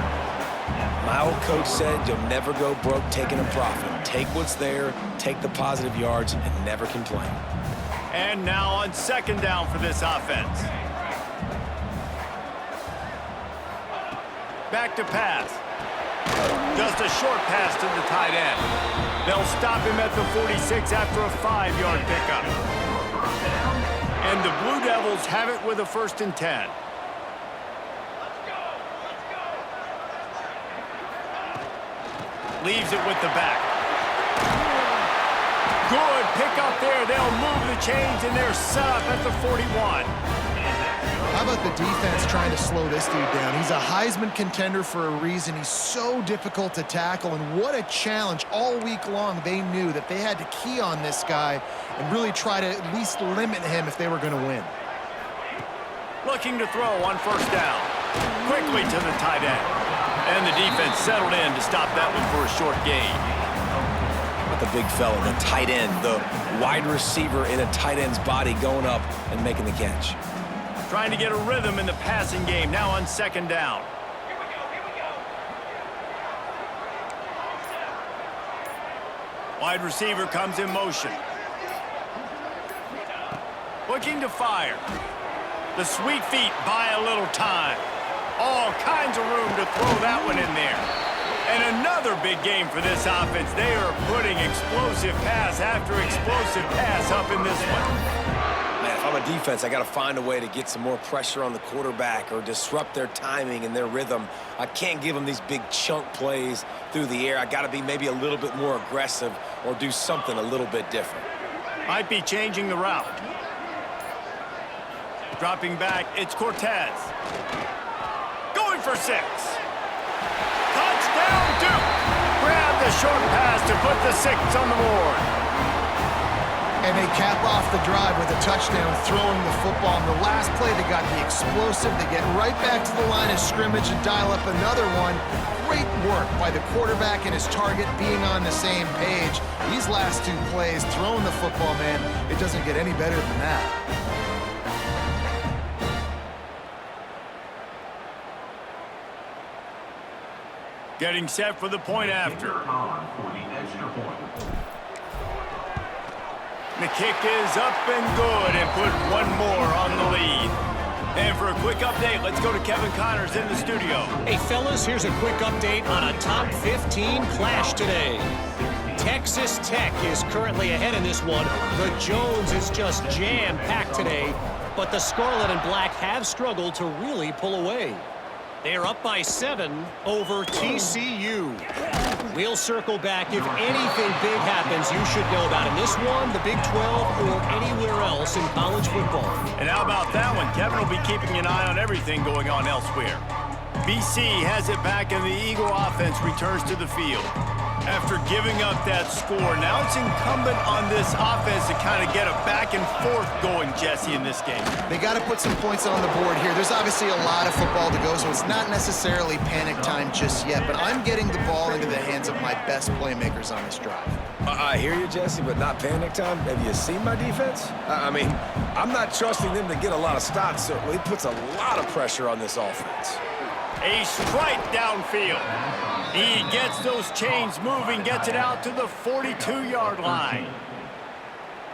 My old coach said you'll never go broke taking a profit. Take what's there, take the positive yards, and never complain. And now on second down for this offense. Back to pass. Just a short pass to the tight end. They'll stop him at the 46 after a 5-yard pickup. And the Blue Devils have it with a 1st and 10. Leaves it with the back. Good pickup there. They'll move the chains, and they're set up at the 41. How about the defense trying to slow this dude down? He's a Heisman contender for a reason. He's so difficult to tackle, and what a challenge. All week long, they knew that they had to key on this guy and really try to at least limit him if they were going to win. Looking to throw on 1st down. Quickly to the tight end. And the defense settled in to stop that one for a short gain. But the big fella, the tight end, the wide receiver in a tight end's body going up and making the catch. Trying to get a rhythm in the passing game, now on 2nd down. Wide receiver comes in motion. Looking to fire. The sweet feet buy a little time. All kinds of room to throw that one in there. And another big game for this offense. They are putting explosive pass after explosive pass up in this one. Man, if I'm a defense, I got to find a way to get some more pressure on the quarterback or disrupt their timing and their rhythm. I can't give them these big chunk plays through the air. I got to be maybe a little bit more aggressive or do something a little bit different. Might be changing the route. Dropping back, it's Cortez. Going for 6. Touchdown, Duke! Grab the short pass to put the 6 on the board. And they cap off the drive with a touchdown, throwing the football. In the last play, they got the explosive. They get right back to the line of scrimmage and dial up another one. Great work by the quarterback and his target being on the same page. These last 2 plays, throwing the football, man, it doesn't get any better than that. Getting set for the point after. The kick is up and good and put one more on the lead. And for a quick update, let's go to Kevin Connors in the studio. Hey, fellas, here's a quick update on a top 15 clash today. Texas Tech is currently ahead in this one. The Jones is just jam-packed today, but the Scarlet and Black have struggled to really pull away. They are up by 7 over TCU. We'll circle back. If anything big happens, you should know about in this one, the Big 12, or anywhere else in college football. And how about that one? Kevin will be keeping an eye on everything going on elsewhere. BC has it back, and the Eagle offense returns to the field. After giving up that score, now it's incumbent on this offense to kind of get a back and forth going, Jesse, in this game. They got to put some points on the board here. There's obviously a lot of football to go, so it's not necessarily panic time just yet, but I'm getting the ball into the hands of my best playmakers on this drive. I hear you, Jesse, but not panic time. Have you seen my defense? I mean, I'm not trusting them to get a lot of stops, so it puts a lot of pressure on this offense. A strike downfield. He gets those chains moving, gets it out to the 42-yard line.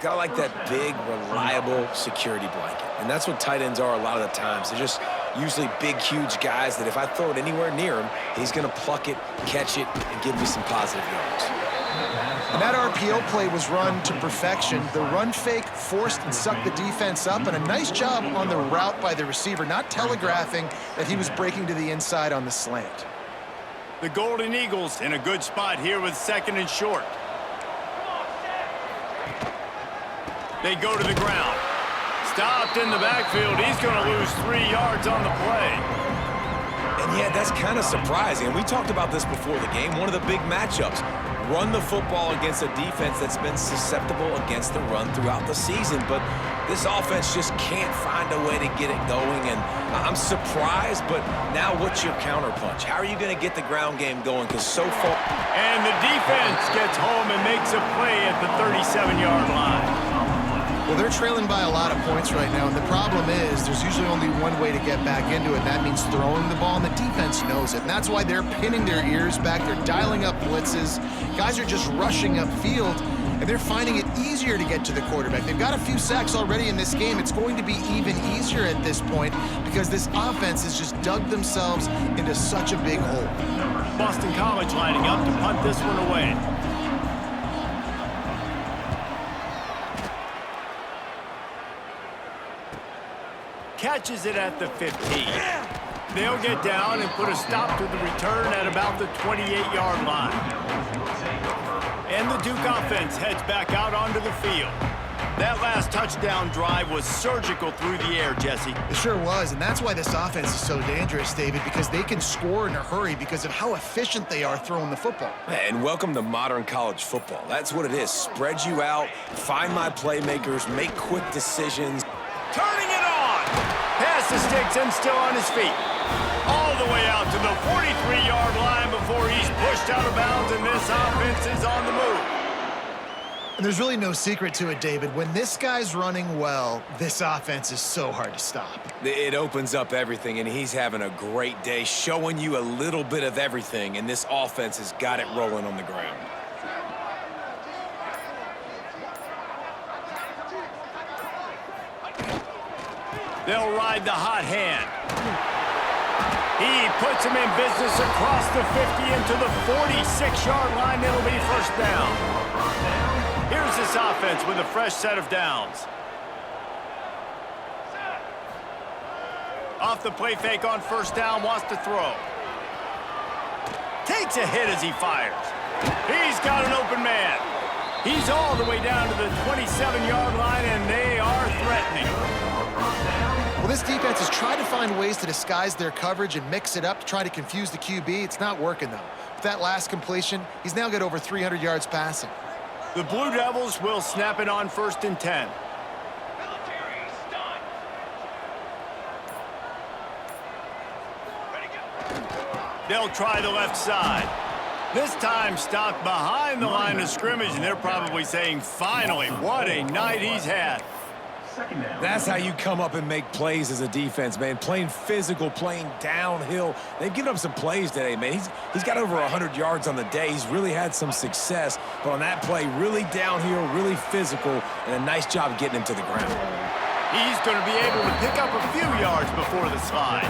Got like that big, reliable security blanket. And that's what tight ends are a lot of the times. They're just usually big, huge guys that if I throw it anywhere near him, he's going to pluck it, catch it, and give me some positive yards. And that RPO play was run to perfection. The run fake forced and sucked the defense up, and a nice job on the route by the receiver, not telegraphing that he was breaking to the inside on the slant. The Golden Eagles in a good spot here with 2nd and short. They go to the ground. Stopped in the backfield. He's going to lose 3 yards on the play. And yeah, that's kind of surprising. And we talked about this before the game. One of the big matchups. Run the football against a defense that's been susceptible against the run throughout the season. But this offense just can't find a way to get it going. And I'm surprised, but now what's your counterpunch? How are you going to get the ground game going? Because so far... And the defense gets home and makes a play at the 37-yard line. Well, they're trailing by a lot of points right now, and the problem is there's usually only one way to get back into it, and that means throwing the ball, and the defense knows it. And that's why they're pinning their ears back. They're dialing up blitzes. Guys are just rushing upfield, and they're finding it easier to get to the quarterback. They've got a few sacks already in this game. It's going to be even easier at this point because this offense has just dug themselves into such a big hole. Boston College lining up to punt this one away. Catches it at the 15. They'll get down and put a stop to the return at about the 28-yard line. And the Duke offense heads back out onto the field. That last touchdown drive was surgical through the air, Jesse. It sure was, and that's why this offense is so dangerous, David, because they can score in a hurry because of how efficient they are throwing the football. And welcome to modern college football. That's what it is. Spread you out, find my playmakers, make quick decisions. Turning it on! Pass the sticks and still on his feet. All the way out to the 43-yard line before he's pushed out of bounds, and this offense is on the move. And there's really no secret to it, David. When this guy's running well, this offense is so hard to stop. It opens up everything, and he's having a great day, showing you a little bit of everything, and this offense has got it rolling on the ground. They'll ride the hot hand. He puts him in business across the 50 into the 46-yard line. It'll be first down. Here's this offense with a fresh set of downs. Off the play fake on first down, wants to throw. Takes a hit as he fires. He's got an open man. He's all the way down to the 27-yard line, and they are threatening. Well, this defense has tried to find ways to disguise their coverage and mix it up to try to confuse the QB. It's not working, though. With that last completion, he's now got over 300 yards passing. The Blue Devils will snap it on 1st and 10. They'll try the left side. This time stopped behind the line of scrimmage, and they're probably saying, finally, what a night he's had. That's how you come up and make plays as a defense, man. Playing physical, playing downhill. They've given up some plays today, man. He's got over 100 yards on the day. He's really had some success. But on that play, really downhill, really physical, and a nice job getting him to the ground. He's going to be able to pick up a few yards before the slide.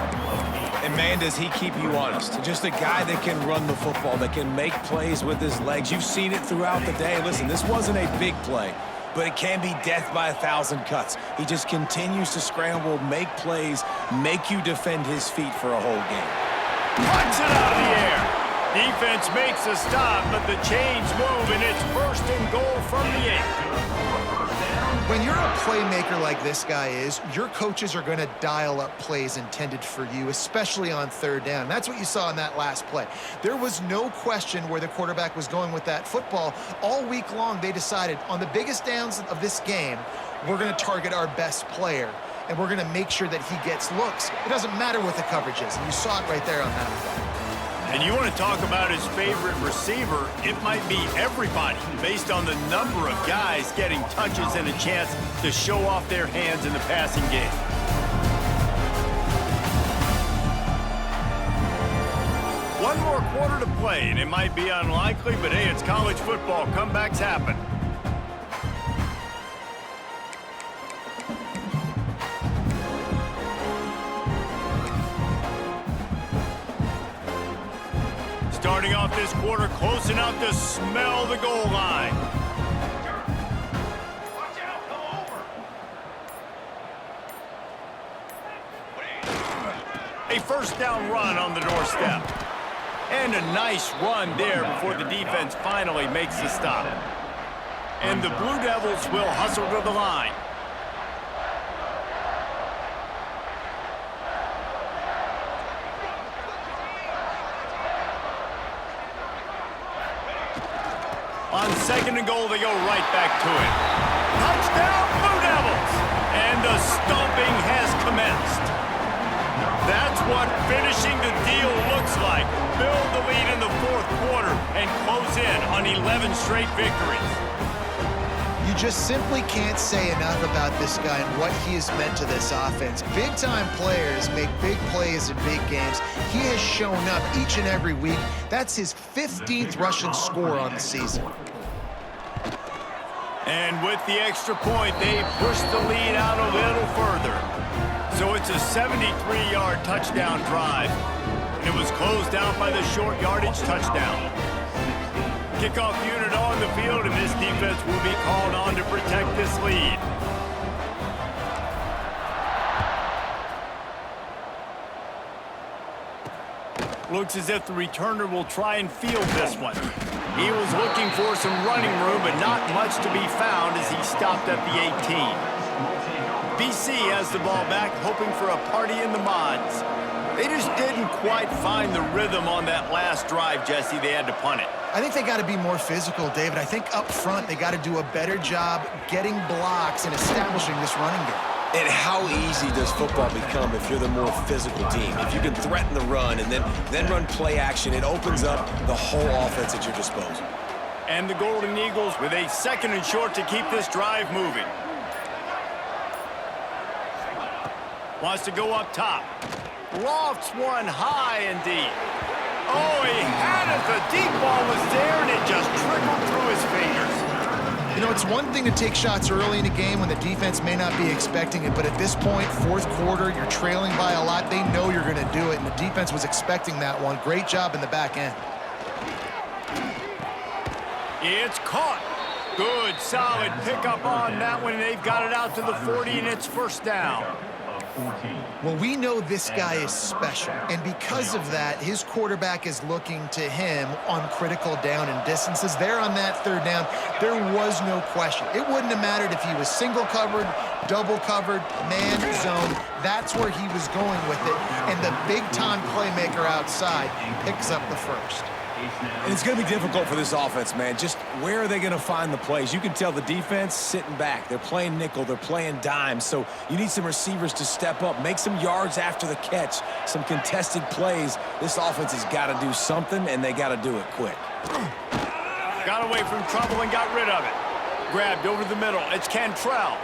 And, man, does he keep you honest. Just a guy that can run the football, that can make plays with his legs. You've seen it throughout the day. Listen, this wasn't a big play, but it can be death by 1,000 cuts. He just continues to scramble, make plays, make you defend his feet for a whole game. Punts it out of the air. Defense makes a stop, but the chains move, and it's 1st and goal from the 8. When you're a playmaker like this guy is, your coaches are going to dial up plays intended for you, especially on third down. That's what you saw in that last play. There was no question where the quarterback was going with that football. All week long, they decided on the biggest downs of this game, we're going to target our best player, and we're going to make sure that he gets looks. It doesn't matter what the coverage is, and you saw it right there on that play. And you want to talk about his favorite receiver, it might be everybody, based on the number of guys getting touches and a chance to show off their hands in the passing game. One more quarter to play, and it might be unlikely, but hey, it's college football. Comebacks happen. Starting off this quarter close enough to smell the goal line. Watch out, come over. A first down run on the doorstep. And a nice run there before the defense finally makes the stop. And the Blue Devils will hustle to the line. On second and goal, they go right back to it. Touchdown, Blue Devils! And the stomping has commenced. That's what finishing the deal looks like. Build the lead in the fourth quarter and close in on 11 straight victories. You just simply can't say enough about this guy and what he has meant to this offense. Big-time players make big plays in big games. He has shown up each and every week. That's his 15th rushing score on the season. And with the extra point, they push the lead out a little further. So it's a 73-yard touchdown drive. And it was closed out by the short yardage touchdown. Kickoff unit on the field, and this defense will be called on to protect this lead. Looks as if the returner will try and field this one. He was looking for some running room, but not much to be found as he stopped at the 18. BC has the ball back, hoping for a party in the mods. They just didn't quite find the rhythm on that last drive, Jesse. They had to punt it. I think they got to be more physical, David. I think up front they got to do a better job getting blocks and establishing this running game. And how easy does football become if you're the more physical team? If you can threaten the run and then run play action, it opens up the whole offense at your disposal. And the Golden Eagles with a second and short to keep this drive moving. Wants to go up top. Lofts one high and deep. Oh, he had it. The deep ball was there, and it just trickled through his fingers. You know, it's one thing to take shots early in a game when the defense may not be expecting it, but at this point, fourth quarter, you're trailing by a lot. They know you're going to do it, and the defense was expecting that one. Great job in the back end. It's caught. Good, solid pickup on that one, and they've got it out to the 40, and it's first down. Well, we know this guy is special, and because of that, his quarterback is looking to him on critical down and distances. There on that third down, there was no question. It wouldn't have mattered if he was single covered, double covered, man zone. That's where he was going with it, and the big-time playmaker outside picks up the first. And it's going to be difficult for this offense, man. Just where are they going to find the plays? You can tell the defense sitting back. They're playing nickel. They're playing dime. So you need some receivers to step up, make some yards after the catch, some contested plays. This offense has got to do something, and they got to do it quick. Got away from trouble and got rid of it. Grabbed over the middle. It's Cantrell.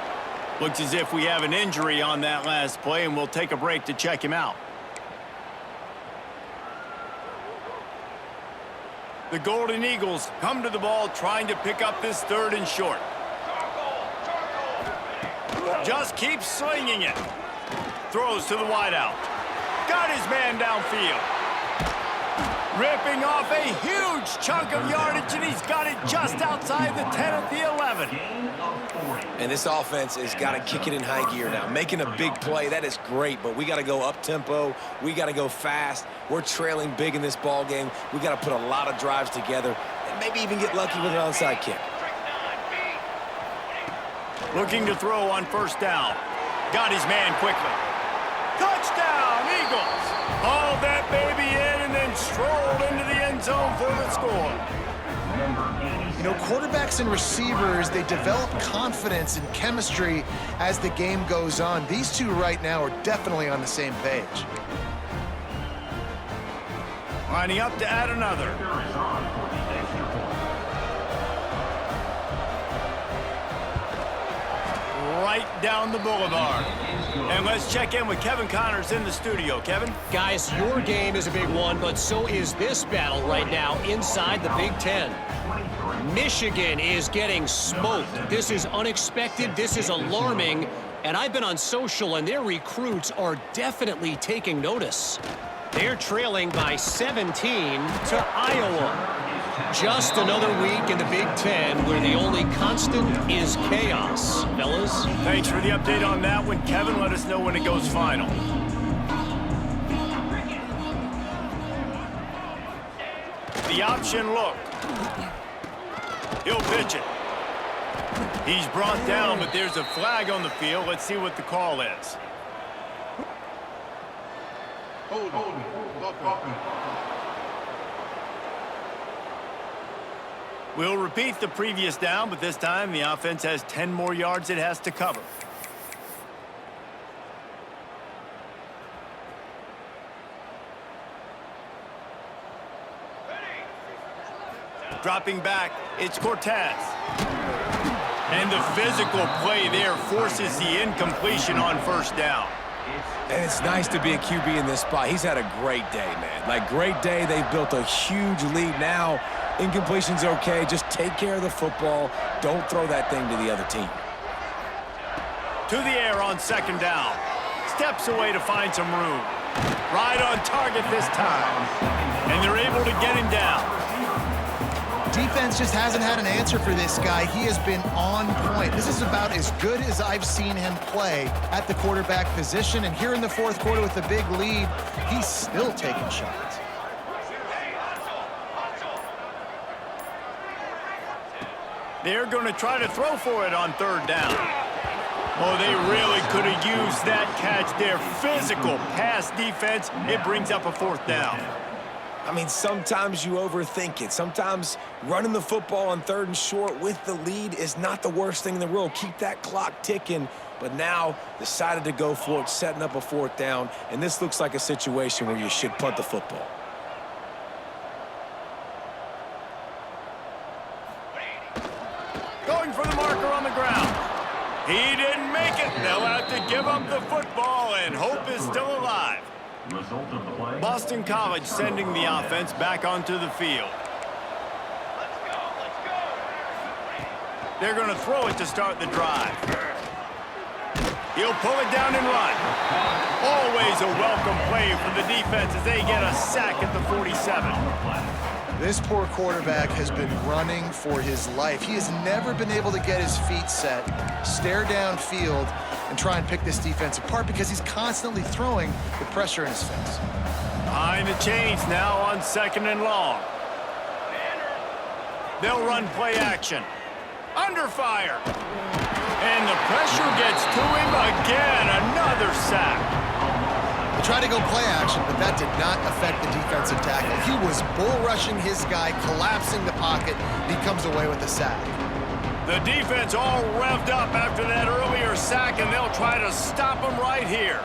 Looks as if we have an injury on that last play, and we'll take a break to check him out. The Golden Eagles come to the ball trying to pick up this third and short. Just keeps slinging it. Throws to the wideout. Got his man downfield. Ripping off a huge chunk of yardage, and he's got it just outside the 10 at the 11. And this offense has got to kick it in high gear now. Making a big play, that is great, but we got to go up-tempo. We got to go fast. We're trailing big in this ball game. We got to put a lot of drives together and maybe even get lucky with an onside kick. Looking to throw on first down. Got his man quickly. Touchdown, Eagles! Hauled that baby in and then strolled into the end zone for the score. You know, quarterbacks and receivers, they develop confidence and chemistry as the game goes on. These two right now are definitely on the same page. Lining up to add another. Right down the boulevard. And let's check in with Kevin Connors in the studio. Kevin? Guys, your game is a big one, but so is this battle right now inside the Big Ten. Michigan is getting smoked. This is unexpected. This is alarming. And I've been on social, and their recruits are definitely taking notice. They're trailing by 17 to Iowa. Just another week in the Big Ten where the only constant is chaos, fellas. Thanks for the update on that one, Kevin. Let us know when it goes final. The option look. He'll pitch it. He's brought down, but there's a flag on the field. Let's see what the call is. We'll repeat the previous down, but this time the offense has 10 more yards it has to cover. Dropping back, it's Cortez. And the physical play there forces the incompletion on first down. And it's nice to be a QB in this spot. He's had a great day, man. Like, great day. They've built a huge lead now. Incompletion's okay. Just take care of the football. Don't throw that thing to the other team. To the air on second down. Steps away to find some room. Right on target this time. And they're able to get him down. Defense just hasn't had an answer for this guy. He has been on point. This is about as good as I've seen him play at the quarterback position. And here in the fourth quarter with a big lead, he's still taking shots. They're going to try to throw for it on third down. Oh, they really could have used that catch there. Physical pass defense. It brings up a fourth down. I mean, sometimes you overthink it. Sometimes running the football on third and short with the lead is not the worst thing in the world. Keep that clock ticking. But now decided to go for it, setting up a fourth down. And this looks like a situation where you should punt the football. Going for the marker on the ground. He didn't make it. They'll have to give up the football, and hope is still alive. Result of the play. Boston College sending the offense back onto the field. They're going to throw it to start the drive. He'll pull it down and run. Always a welcome play for the defense as they get a sack at the 47. This poor quarterback has been running for his life. He has never been able to get his feet set, stare downfield, and try and pick this defense apart because he's constantly throwing with pressure in his face. Behind the chains now on second and long. They'll run play action. Under fire. And the pressure gets to him again. Another sack. They tried to go play action, but that did not affect the defensive tackle. He was bull rushing his guy, collapsing the pocket. He comes away with a sack. The defense all revved up after that earlier sack, and they'll try to stop him right here.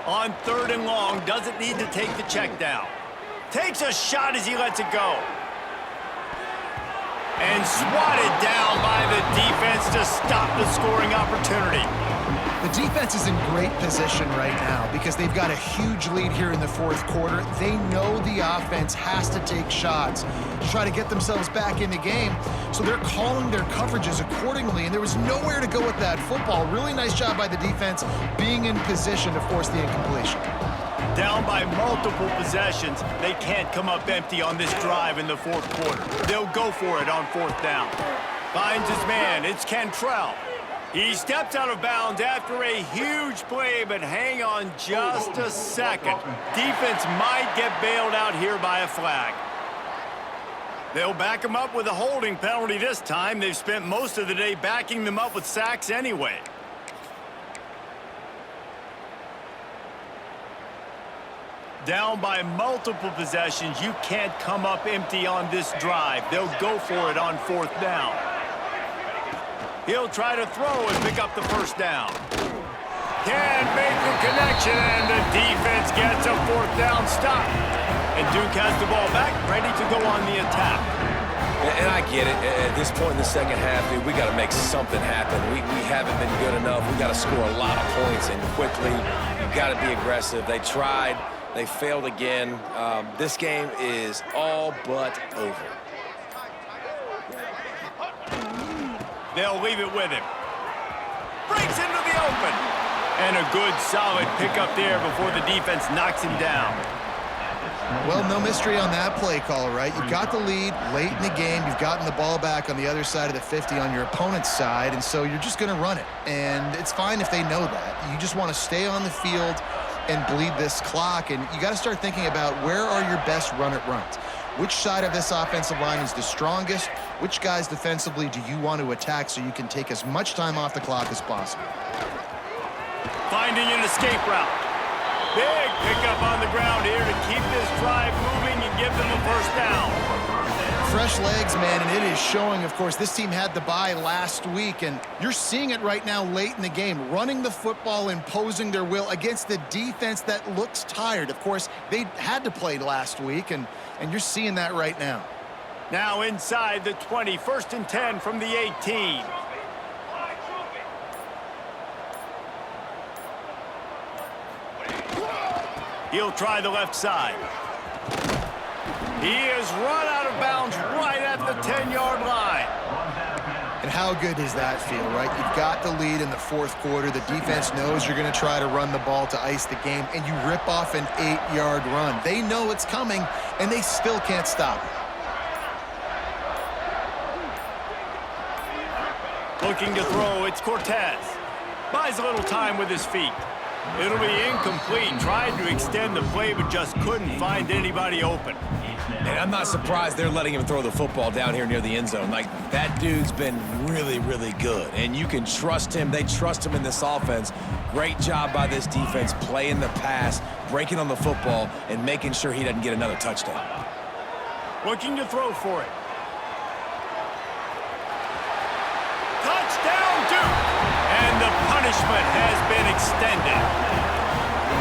On third and long, doesn't need to take the check down. Takes a shot as he lets it go. And swatted down by the defense to stop the scoring opportunity. The defense is in great position right now because they've got a huge lead here in the fourth quarter. They know the offense has to take shots to try to get themselves back in the game, so they're calling their coverages accordingly, and there was nowhere to go with that football. Really nice job by the defense being in position to force the incompletion. Down by multiple possessions, they can't come up empty on this drive in the fourth quarter. They'll go for it on fourth down. Finds his man, it's Cantrell. He steps out of bounds after a huge play, but hang on just a second. Defense might get bailed out here by a flag. They'll back him up with a holding penalty this time. They've spent most of the day backing them up with sacks anyway. Down by multiple possessions, you can't come up empty on this drive. They'll go for it on 4th down. He'll try to throw and pick up the 1st down. Can't make the connection, and the defense gets a 4th down stop. And Duke has the ball back, ready to go on the attack. And I get it. At this point in the second half, dude, we got to make something happen. We haven't been good enough. We got to score a lot of points, and quickly. You've got to be aggressive. They tried. They failed again. This game is all but over. They'll leave it with him. Breaks into the open. And a good, solid pickup there before the defense knocks him down. Well, no mystery on that play call, right? You've got the lead late in the game. You've gotten the ball back on the other side of the 50 on your opponent's side, and so you're just going to run it. And it's fine if they know that. You just want to stay on the field and bleed this clock, and you got to start thinking about where are your best run-it runs. Which side of this offensive line is the strongest? Which guys defensively do you want to attack so you can take as much time off the clock as possible? Finding an escape route. Big pickup on the ground here to keep this drive moving and give them a 1st down. Fresh legs, man, and it is showing. Of course, this team had the bye last week, and you're seeing it right now late in the game, running the football, imposing their will against the defense that looks tired. Of course, they had to play last week, and you're seeing that right now. Now inside the 20, 1st and 10 from the 18. He'll try the left side. He is run out of bounds right at the 10-yard line. And how good does that feel, right? You've got the lead in the 4th quarter. The defense knows you're going to try to run the ball to ice the game, and you rip off an 8-yard run. They know it's coming, and they still can't stop it. Looking to throw, it's Cortez. Buys a little time with his feet. It'll be incomplete. Tried to extend the play, but just couldn't find anybody open. And I'm not surprised they're letting him throw the football down here near the end zone. Like, that dude's been really, really good. And you can trust him. They trust him in this offense. Great job by this defense playing the pass, breaking on the football, and making sure he doesn't get another touchdown. Looking to throw for it. Touchdown, Duke! And the punishment has been extended.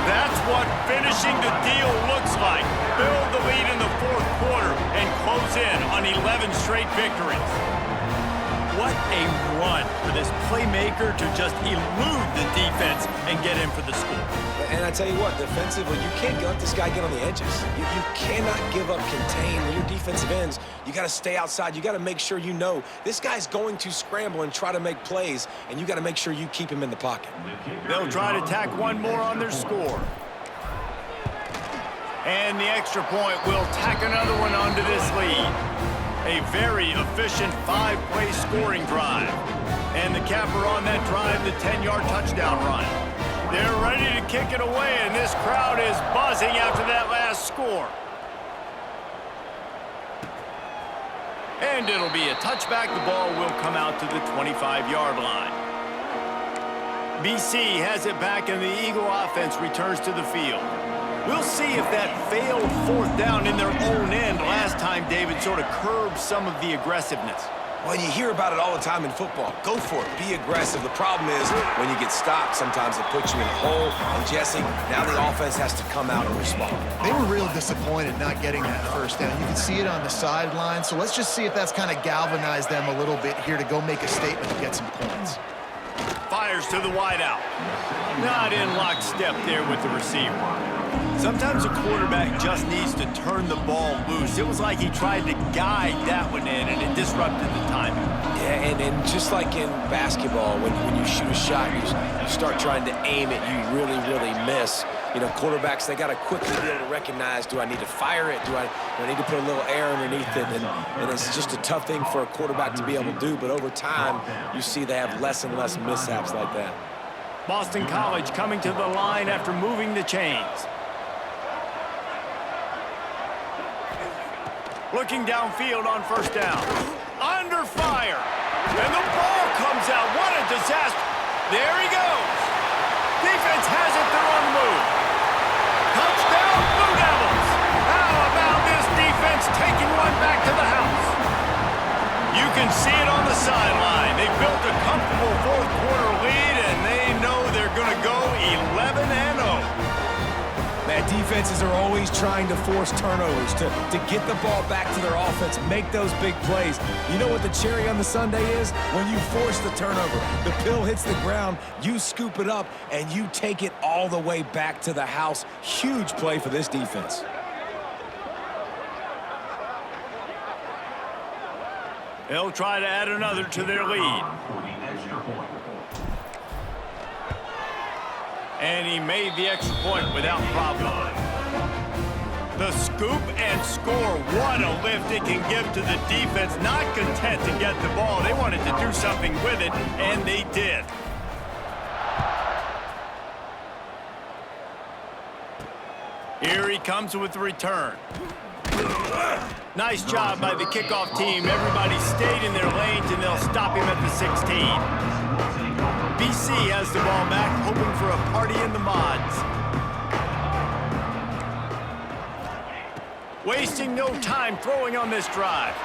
That's what finishing the deal looks like. Build the lead in the 4th quarter and close in on 11 straight victories. What a run for this playmaker to just elude the defense and get in for the score. And I tell you what, defensively, you can't let this guy get on the edges. You cannot give up contain. When your defensive ends, you got to stay outside. You got to make sure you know this guy's going to scramble and try to make plays, and you got to make sure you keep him in the pocket. They'll try to tack one more on their score. And the extra point will tack another one onto this lead. A very efficient 5-play scoring drive. And the capper on that drive, the 10-yard touchdown run. They're ready to kick it away, and this crowd is buzzing after that last score. And it'll be a touchback. The ball will come out to the 25-yard line. BC has it back, and the Eagle offense returns to the field. We'll see if that failed 4th down in their own end last time, David, sort of curbed some of the aggressiveness. Well, you hear about it all the time in football. Go for it. Be aggressive. The problem is when you get stopped, sometimes it puts you in a hole. And, Jesse, now the offense has to come out and respond. They were real disappointed not getting that 1st down. You can see it on the sideline. So let's just see if that's kind of galvanized them a little bit here to go make a statement to get some points. Fires to the wideout. Not in lockstep there with the receiver. Sometimes a quarterback just needs to turn the ball loose. It was like he tried to guide that one in, and it disrupted the timing. Yeah, and just like in basketball, when you shoot a shot, you start trying to aim it, you really, really miss. You know, quarterbacks, they got to quickly be able to recognize, do I need to fire it? Do I need to put a little air underneath it? And it's just a tough thing for a quarterback to be able to do. But over time, you see they have less and less mishaps like that. Boston College coming to the line after moving the chains. Looking downfield on first down. Under fire. And the ball comes out. What a disaster. There he goes. Defense has it. They're on the move. Touchdown, Blue Devils. How about this defense taking one back to the house? You can see it on the sideline. They built a comfortable fourth-quarter lead, and they know they're going to go 11-0. Man, defenses are always trying to force turnovers to get the ball back to their offense, make those big plays. You know what the cherry on the sundae is? When you force the turnover, the pill hits the ground, you scoop it up, and you take it all the way back to the house. Huge play for this defense. They'll try to add another to their lead. For the extra point. And he made the extra point without problem. The scoop and score. What a lift it can give to the defense. Not content to get the ball. They wanted to do something with it, and they did. Here he comes with the return. Nice job by the kickoff team. Everybody stayed in their lanes, and they'll stop him at the 16. BC has the ball back, hoping for a party in the mods. Wasting no time throwing on this drive.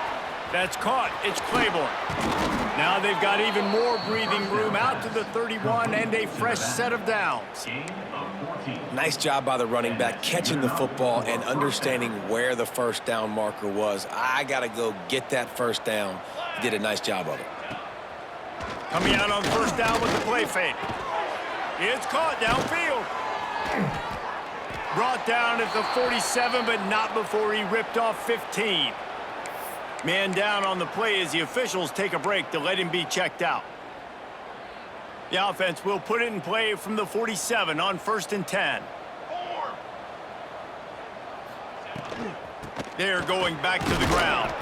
That's caught. It's Claiborne. Now they've got even more breathing room out to the 31 and a fresh set of downs. Nice job by the running back, catching the football and understanding where the first down marker was. I got to go get that first down. He did a nice job of it. Coming out on first down with the play fake. It's caught downfield. Brought down at the 47, but not before he ripped off 15. Man down on the play as the officials take a break to let him be checked out. The offense will put it in play from the 47 on 1st and 10. They're going back to the ground.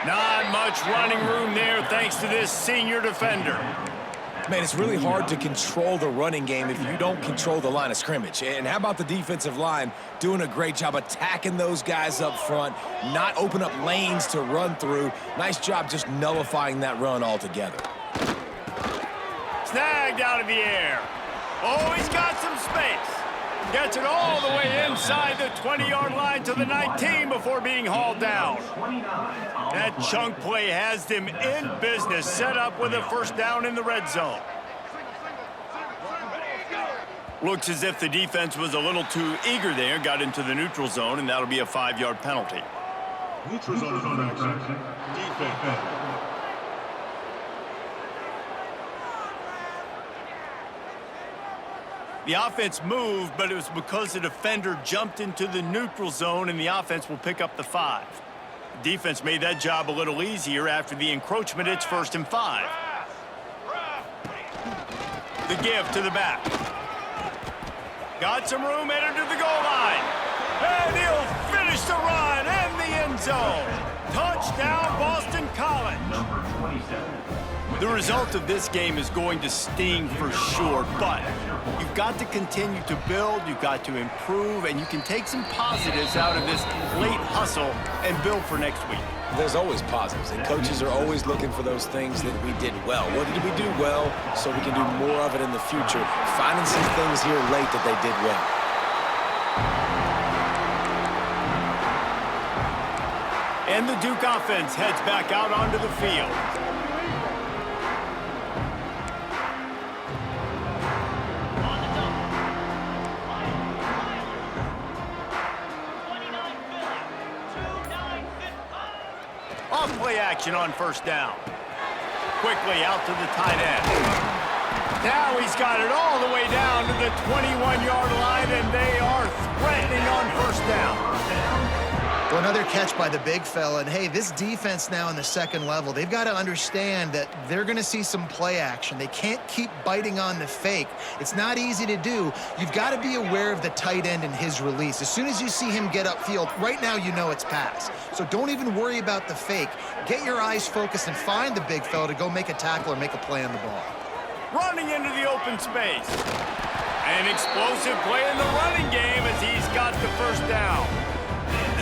Not much running room there thanks to this senior defender. Man, it's really hard to control the running game if you don't control the line of scrimmage. And how about the defensive line doing a great job attacking those guys up front, not open up lanes to run through. Nice job just nullifying that run altogether. Snagged out of the air. Oh, he's got some space. Gets it all the way inside the 20-yard line to the 19 before being hauled down. That chunk play has them in business, set up with a first down in the red zone. Looks as if the defense was a little too eager there, got into the neutral zone, and that'll be a 5-yard penalty. Neutral zone infraction. Defense. The offense moved, but it was because the defender jumped into the neutral zone, and the offense will pick up the 5. The defense made that job a little easier after the encroachment. It's 1st and 5. The give to the back. Got some room, headed to the goal line. And he'll finish the run in the end zone. Touchdown, Boston College. Number 27. The result of this game is going to sting for sure, but you've got to continue to build, you've got to improve, and you can take some positives out of this late hustle and build for next week. There's always positives, and coaches are always looking for those things that we did well. What did we do well so we can do more of it in the future? Finding some things here late that they did well. And the Duke offense heads back out onto the field. Off-play action on first down. Quickly out to the tight end. Now he's got it all the way down to the 21-yard line, and they are threatening on first down. Well, another catch by the big fella. And, hey, this defense now in the second level, they've got to understand that they're going to see some play action. They can't keep biting on the fake. It's not easy to do. You've got to be aware of the tight end and his release. As soon as you see him get upfield, right now you know it's pass. So don't even worry about the fake. Get your eyes focused and find the big fella to go make a tackle or make a play on the ball. Running into the open space. An explosive play in the running game as he's got the first down.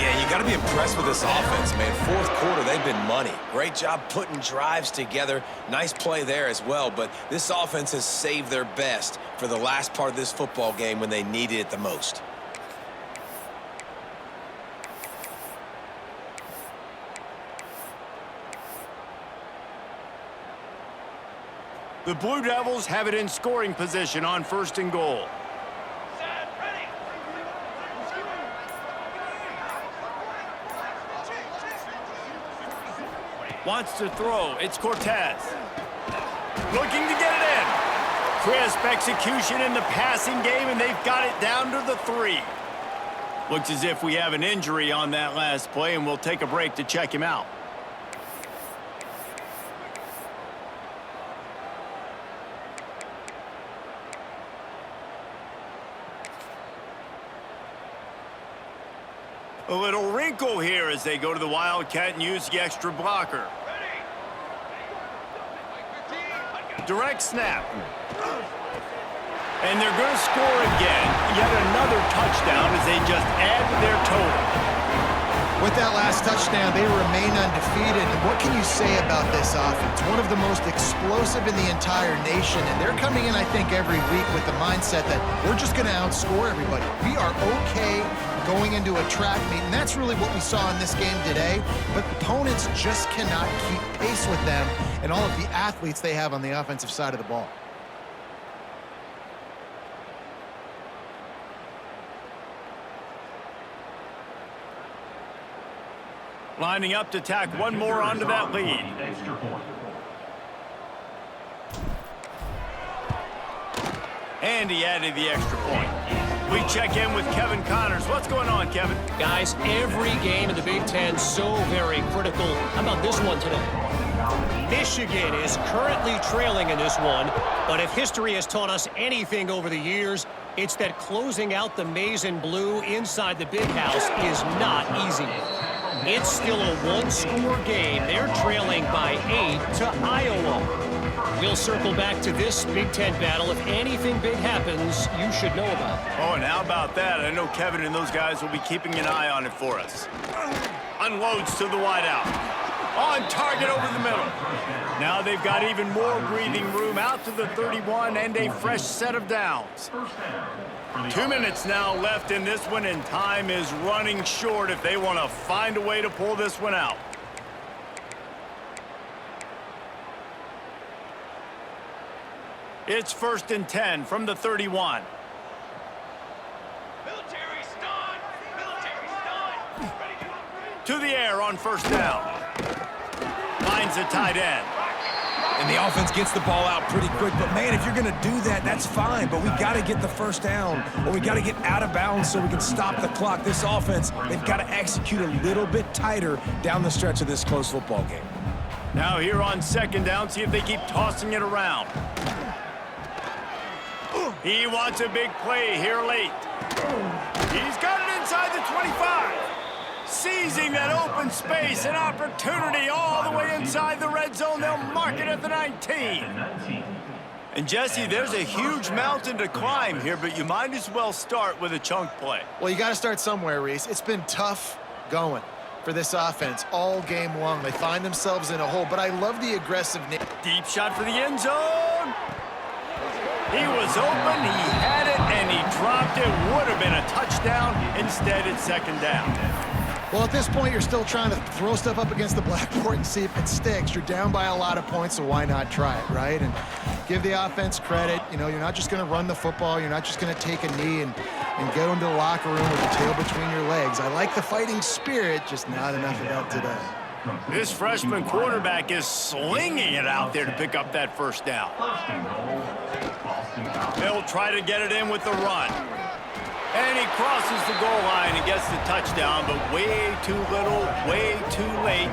Yeah, you got to be impressed with this offense, man. Fourth quarter, they've been money. Great job putting drives together. Nice play there as well, but this offense has saved their best for the last part of this football game when they needed it the most. The Blue Devils have it in scoring position on 1st and goal. Wants to throw. It's Cortez. Looking to get it in. Crisp execution in the passing game, and they've got it down to the 3. Looks as if we have an injury on that last play, and we'll take a break to check him out. A little wrinkle here as they go to the Wildcat and use the extra blocker. Direct snap. And they're going to score again. Yet another touchdown as they just add to their total. With that last touchdown, they remain undefeated. And what can you say about this offense? One of the most explosive in the entire nation. And they're coming in, I think, every week with the mindset that we're just going to outscore everybody. We are okay going into a track meet, and that's really what we saw in this game today. But opponents just cannot keep pace with them and all of the athletes they have on the offensive side of the ball. Lining up to tack one more onto that lead. Extra point. And he added the extra point. We check in with Kevin Connors. What's going on, Kevin? Guys, every game in the Big Ten so very critical. How about this one today? Michigan is currently trailing in this one, but if history has taught us anything over the years, it's that closing out the maize and blue inside the big house is not easy. It's still a one-score game. They're trailing by 8 to Iowa. We'll circle back to this Big Ten battle. If anything big happens, you should know about it. Oh, and how about that? I know Kevin and those guys will be keeping an eye on it for us. Unloads to the wideout. On target over the middle. Now they've got even more breathing room out to the 31 and a fresh set of downs. 2 minutes now left in this one, and time is running short if they want to find a way to pull this one out. It's 1st and 10 from the 31. To the air on 1st down. Finds a tight end. And the offense gets the ball out pretty quick. But, man, if you're going to do that, that's fine. But we got to get the 1st down, or we got to get out of bounds so we can stop the clock. This offense, they've got to execute a little bit tighter down the stretch of this close football game. Now here on 2nd down, see if they keep tossing it around. He wants a big play here late. He's got it inside the 25. Seizing that open space, an opportunity all the way inside the red zone. They'll mark it at the 19. And, Jesse, there's a huge mountain to climb here, but you might as well start with a chunk play. Well, you got to start somewhere, Reese. It's been tough going for this offense all game long. They find themselves in a hole, but I love the aggressiveness. Deep shot for the end zone. He was open, he had it, and he dropped it. Would have been a touchdown. Instead, it's 2nd down. Well, at this point, you're still trying to throw stuff up against the blackboard and see if it sticks. You're down by a lot of points, so why not try it, right? And give the offense credit. You know, you're not just going to run the football. You're not just going to take a knee and go into the locker room with the tail between your legs. I like the fighting spirit, just not enough of that today. This freshman quarterback is slinging it out there to pick up that 1st down. They'll try to get it in with the run. And he crosses the goal line and gets the touchdown, but way too little, way too late.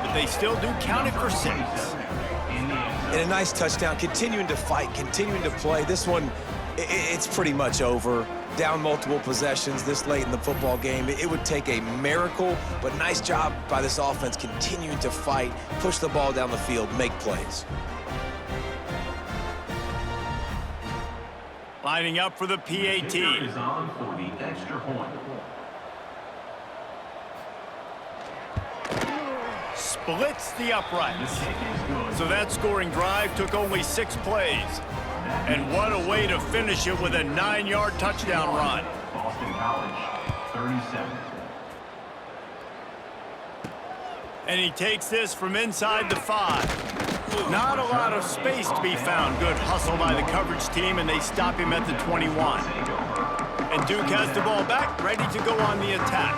But they still do count it for 6. And a nice touchdown, continuing to fight, continuing to play. This one, it's pretty much over. Down multiple possessions this late in the football game. It would take a miracle, but nice job by this offense continuing to fight, push the ball down the field, make plays. Lining up for the PAT. Is on for the extra point. blitzed the uprights. The kick is good. So that scoring drive took only 6 plays. And what a way to finish it with a 9-yard touchdown run. Boston College, 37. And he takes this from inside the 5. Not a lot of space to be found. Good hustle by the coverage team, and they stop him at the 21. And Duke has the ball back, ready to go on the attack.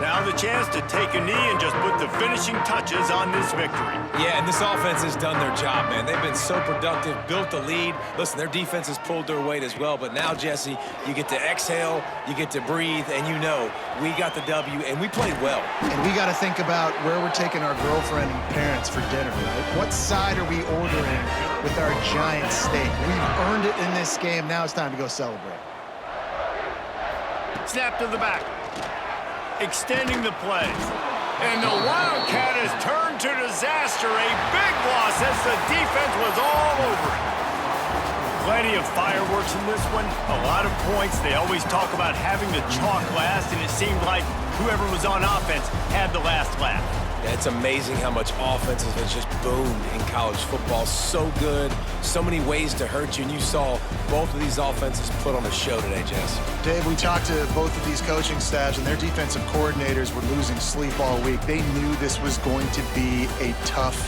Now the chance to take a knee and just put the finishing touches on this victory. Yeah, and this offense has done their job, man. They've been so productive, built the lead. Listen, their defense has pulled their weight as well. But now, Jesse, you get to exhale, you get to breathe, and you know we got the W, and we played well. And we got to think about where we're taking our girlfriend and parents for dinner, right? What side are we ordering with our giant steak? We've earned it in this game. Now it's time to go celebrate. Snap to the back. Extending the play. And the Wildcat has turned to disaster. A big loss as the defense was all over it. Plenty of fireworks in this one. A lot of points. They always talk about having the chalk last, and it seemed like whoever was on offense had the last laugh. Yeah, it's amazing how much offense has just boomed in college football. So good, so many ways to hurt you, and you saw both of these offenses put on a show today, Jess. Dave, we talked to both of these coaching staffs, and their defensive coordinators were losing sleep all week. They knew this was going to be a tough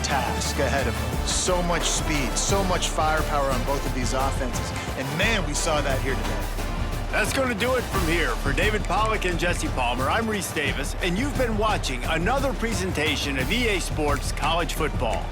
task ahead of them. So much speed, so much firepower on both of these offenses. And, man, we saw that here today. That's going to do it from here. For David Pollack and Jesse Palmer, I'm Reese Davis, and you've been watching another presentation of EA Sports College Football.